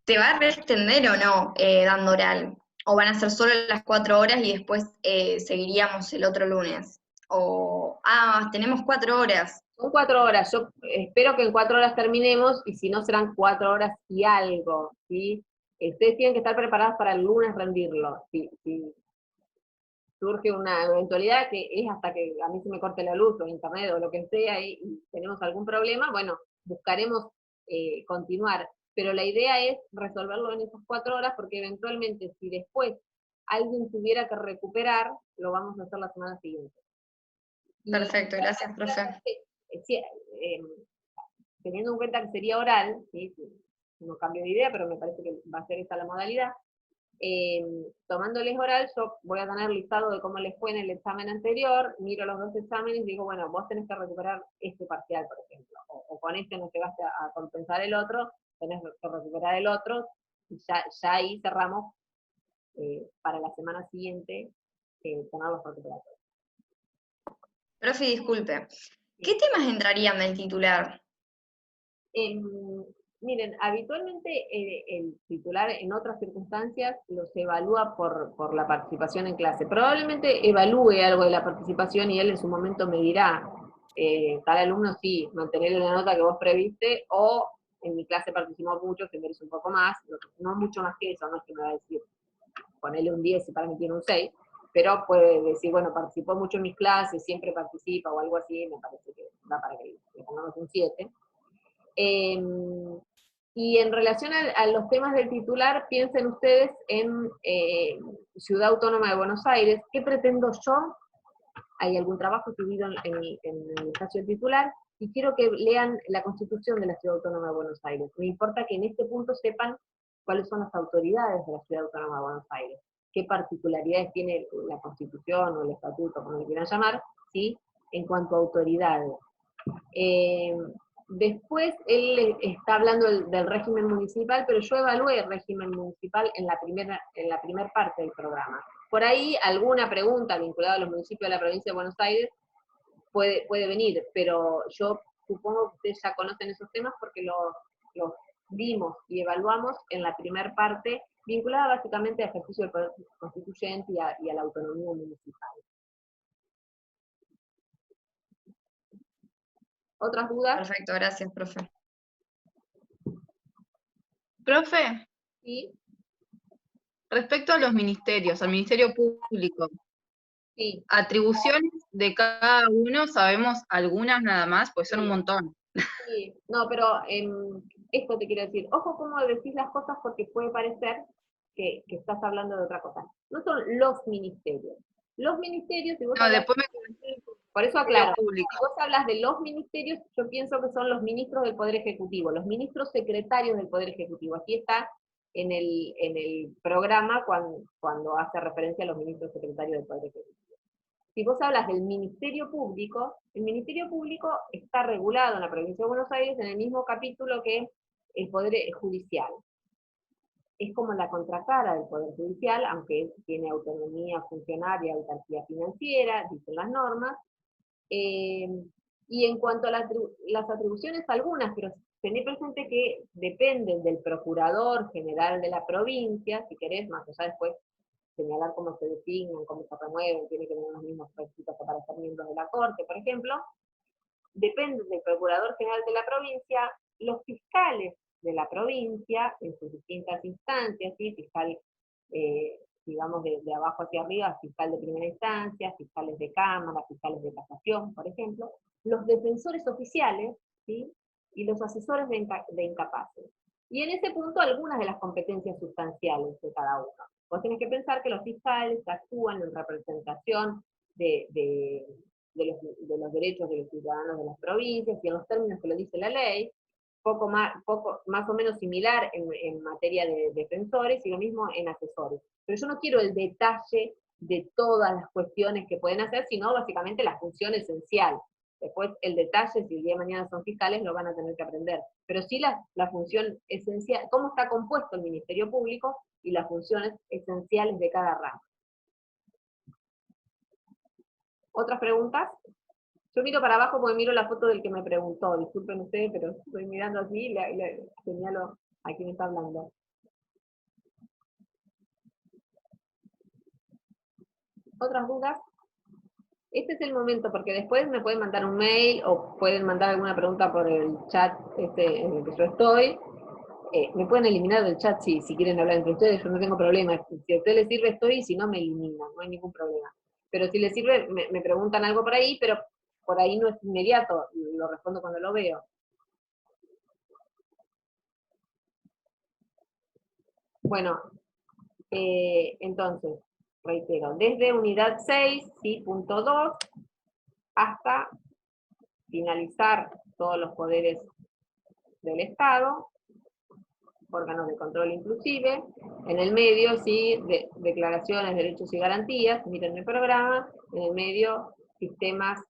¿te va a extender o no dando oral? ¿O van a ser solo las 4 horas y después seguiríamos el otro lunes? O, tenemos 4 horas. Son 4 horas, yo espero que en 4 horas terminemos, y si no serán 4 horas y algo, ¿sí? Ustedes tienen que estar preparados para el lunes rendirlo. Si surge una eventualidad que es hasta que a mí se me corte la luz o internet o lo que sea y tenemos algún problema, bueno, buscaremos continuar. Pero la idea es resolverlo en esas 4 horas, porque eventualmente si después alguien tuviera que recuperar, lo vamos a hacer la semana siguiente. Perfecto, gracias, profe. Teniendo en cuenta que sería oral, ¿sí? No cambio de idea, pero me parece que va a ser esta la modalidad, tomándoles oral, yo voy a tener listado de cómo les fue en el examen anterior, miro los 2 exámenes y digo, bueno, vos tenés que recuperar este parcial, por ejemplo, o con este no llegaste a compensar el otro, tenés que recuperar el otro, y ya ahí cerramos para la semana siguiente tener los recuperatorios. Profe, disculpe, ¿qué temas entrarían del titular? Miren, habitualmente el titular en otras circunstancias los evalúa por la participación en clase. Probablemente evalúe algo de la participación y él en su momento me dirá, tal alumno sí, mantener la nota que vos previste, o en mi clase participó mucho, se merece un poco más, no mucho más que eso, no es que me va a decir, ponerle un 10 y para mí tiene un 6, pero puede decir, bueno, participó mucho en mis clases, siempre participa o algo así, me parece que da para que le pongamos un 7. Y en relación a los temas del titular, piensen ustedes en Ciudad Autónoma de Buenos Aires. ¿Qué pretendo yo? Hay algún trabajo subido en el espacio titular, y quiero que lean la Constitución de la Ciudad Autónoma de Buenos Aires. Me importa que en este punto sepan cuáles son las autoridades de la Ciudad Autónoma de Buenos Aires, qué particularidades tiene la Constitución o el Estatuto, como le quieran llamar, ¿sí? En cuanto a autoridades. Después él está hablando del régimen municipal, pero yo evalué el régimen municipal en la primera parte del programa. Por ahí alguna pregunta vinculada a los municipios de la provincia de Buenos Aires puede venir, pero yo supongo que ustedes ya conocen esos temas porque los vimos y evaluamos en la primera parte, vinculada básicamente al ejercicio del poder constituyente y a la autonomía municipal. ¿Otras dudas? Perfecto, gracias, profe. Profe, Sí. respecto a los ministerios, al Ministerio Público, Sí. atribuciones de cada uno, sabemos algunas nada más, pues son un montón. Sí, no, pero esto te quiero decir, ojo cómo decís las cosas porque puede parecer que estás hablando de otra cosa. No son los ministerios. Los ministerios, si vos No, hablas- después me comenté Por eso aclaro, si vos hablas de los ministerios, yo pienso que son los ministros del Poder Ejecutivo, los ministros secretarios del Poder Ejecutivo. Aquí está en el programa cuando hace referencia a los ministros secretarios del Poder Ejecutivo. Si vos hablas del Ministerio Público, el Ministerio Público está regulado en la Provincia de Buenos Aires en el mismo capítulo que el Poder Judicial. Es como la contracara del Poder Judicial, aunque tiene autonomía funcionaria, autarquía financiera, dicen las normas. Y en cuanto a las atribuciones, algunas, pero tened presente que dependen del Procurador General de la provincia, si querés, más allá después señalar cómo se designan, cómo se remueven, tiene que tener los mismos requisitos para ser miembros de la Corte, por ejemplo. Dependen del Procurador General de la provincia, los fiscales de la provincia, en sus distintas instancias, ¿sí? Fiscal, digamos, de abajo hacia arriba, fiscal de primera instancia, fiscales de cámara, fiscales de casación, por ejemplo, los defensores oficiales, ¿sí? Y los asesores de incapaces. Y en ese punto algunas de las competencias sustanciales de cada uno. Vos tenés que pensar que los fiscales actúan en representación de los derechos de los ciudadanos de las provincias, y en los términos que lo dice la ley, poco más o menos similar en materia de defensores, y lo mismo en asesores. Pero yo no quiero el detalle de todas las cuestiones que pueden hacer, sino básicamente la función esencial. Después el detalle, si el día de mañana son fiscales, lo van a tener que aprender. Pero sí la función esencial, cómo está compuesto el Ministerio Público y las funciones esenciales de cada rama. ¿Otras preguntas? Yo miro para abajo porque miro la foto del que me preguntó. Disculpen ustedes, pero estoy mirando así y le señalo a quien está hablando. ¿Otras dudas? Este es el momento, porque después me pueden mandar un mail o pueden mandar alguna pregunta por el chat en el que yo estoy. Me pueden eliminar del chat si quieren hablar entre ustedes, yo no tengo problema. Si a ustedes les sirve estoy, y si no me eliminan, no hay ningún problema. Pero si les sirve, me preguntan algo por ahí, pero por ahí no es inmediato, lo respondo cuando lo veo. Bueno, entonces, reitero, desde unidad 6, ¿sí? Punto 2, hasta finalizar todos los poderes del Estado, órganos de control inclusive, en el medio, sí, declaraciones, derechos y garantías, miren el programa, en el medio, sistemas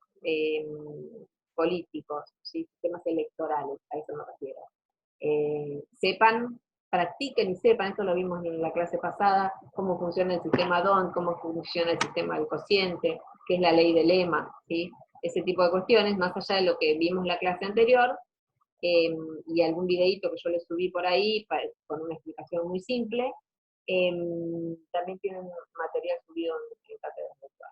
políticos, ¿sí? Sistemas electorales, a eso me refiero. Practiquen y sepan, esto lo vimos en la clase pasada, cómo funciona el sistema DON, cómo funciona el sistema del cociente, qué es la ley del EMA, ¿sí? Ese tipo de cuestiones, más allá de lo que vimos en la clase anterior, y algún videíto que yo les subí por ahí, con una explicación muy simple, también tienen material subido en Cátedra Virtual.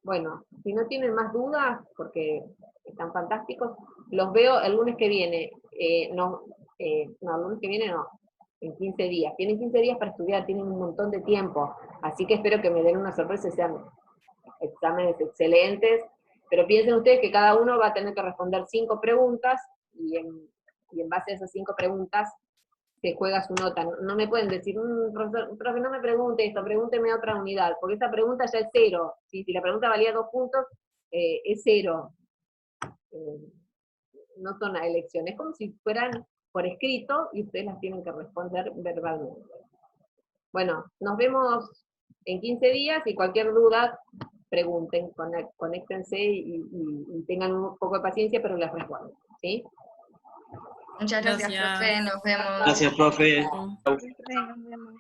Bueno, si no tienen más dudas, porque están fantásticos, los veo el lunes que viene. El lunes que viene no, en 15 días. Tienen 15 días para estudiar, tienen un montón de tiempo, así que espero que me den una sorpresa y sean exámenes excelentes, pero piensen ustedes que cada uno va a tener que responder 5 preguntas, y en base a esas 5 preguntas se juega su nota. No me pueden decir, profesor, profe, no me pregunte esto, pregúnteme a otra unidad, porque esta pregunta ya es 0. ¿Sí? Si la pregunta valía 2 puntos, es 0. No son las elecciones, es como si fueran por escrito, y ustedes las tienen que responder verbalmente. Bueno, nos vemos en 15 días, y cualquier duda, pregunten, conéctense y tengan un poco de paciencia, pero les responden, ¿sí? Muchas gracias, profe, nos vemos. Gracias, profe. Nos vemos.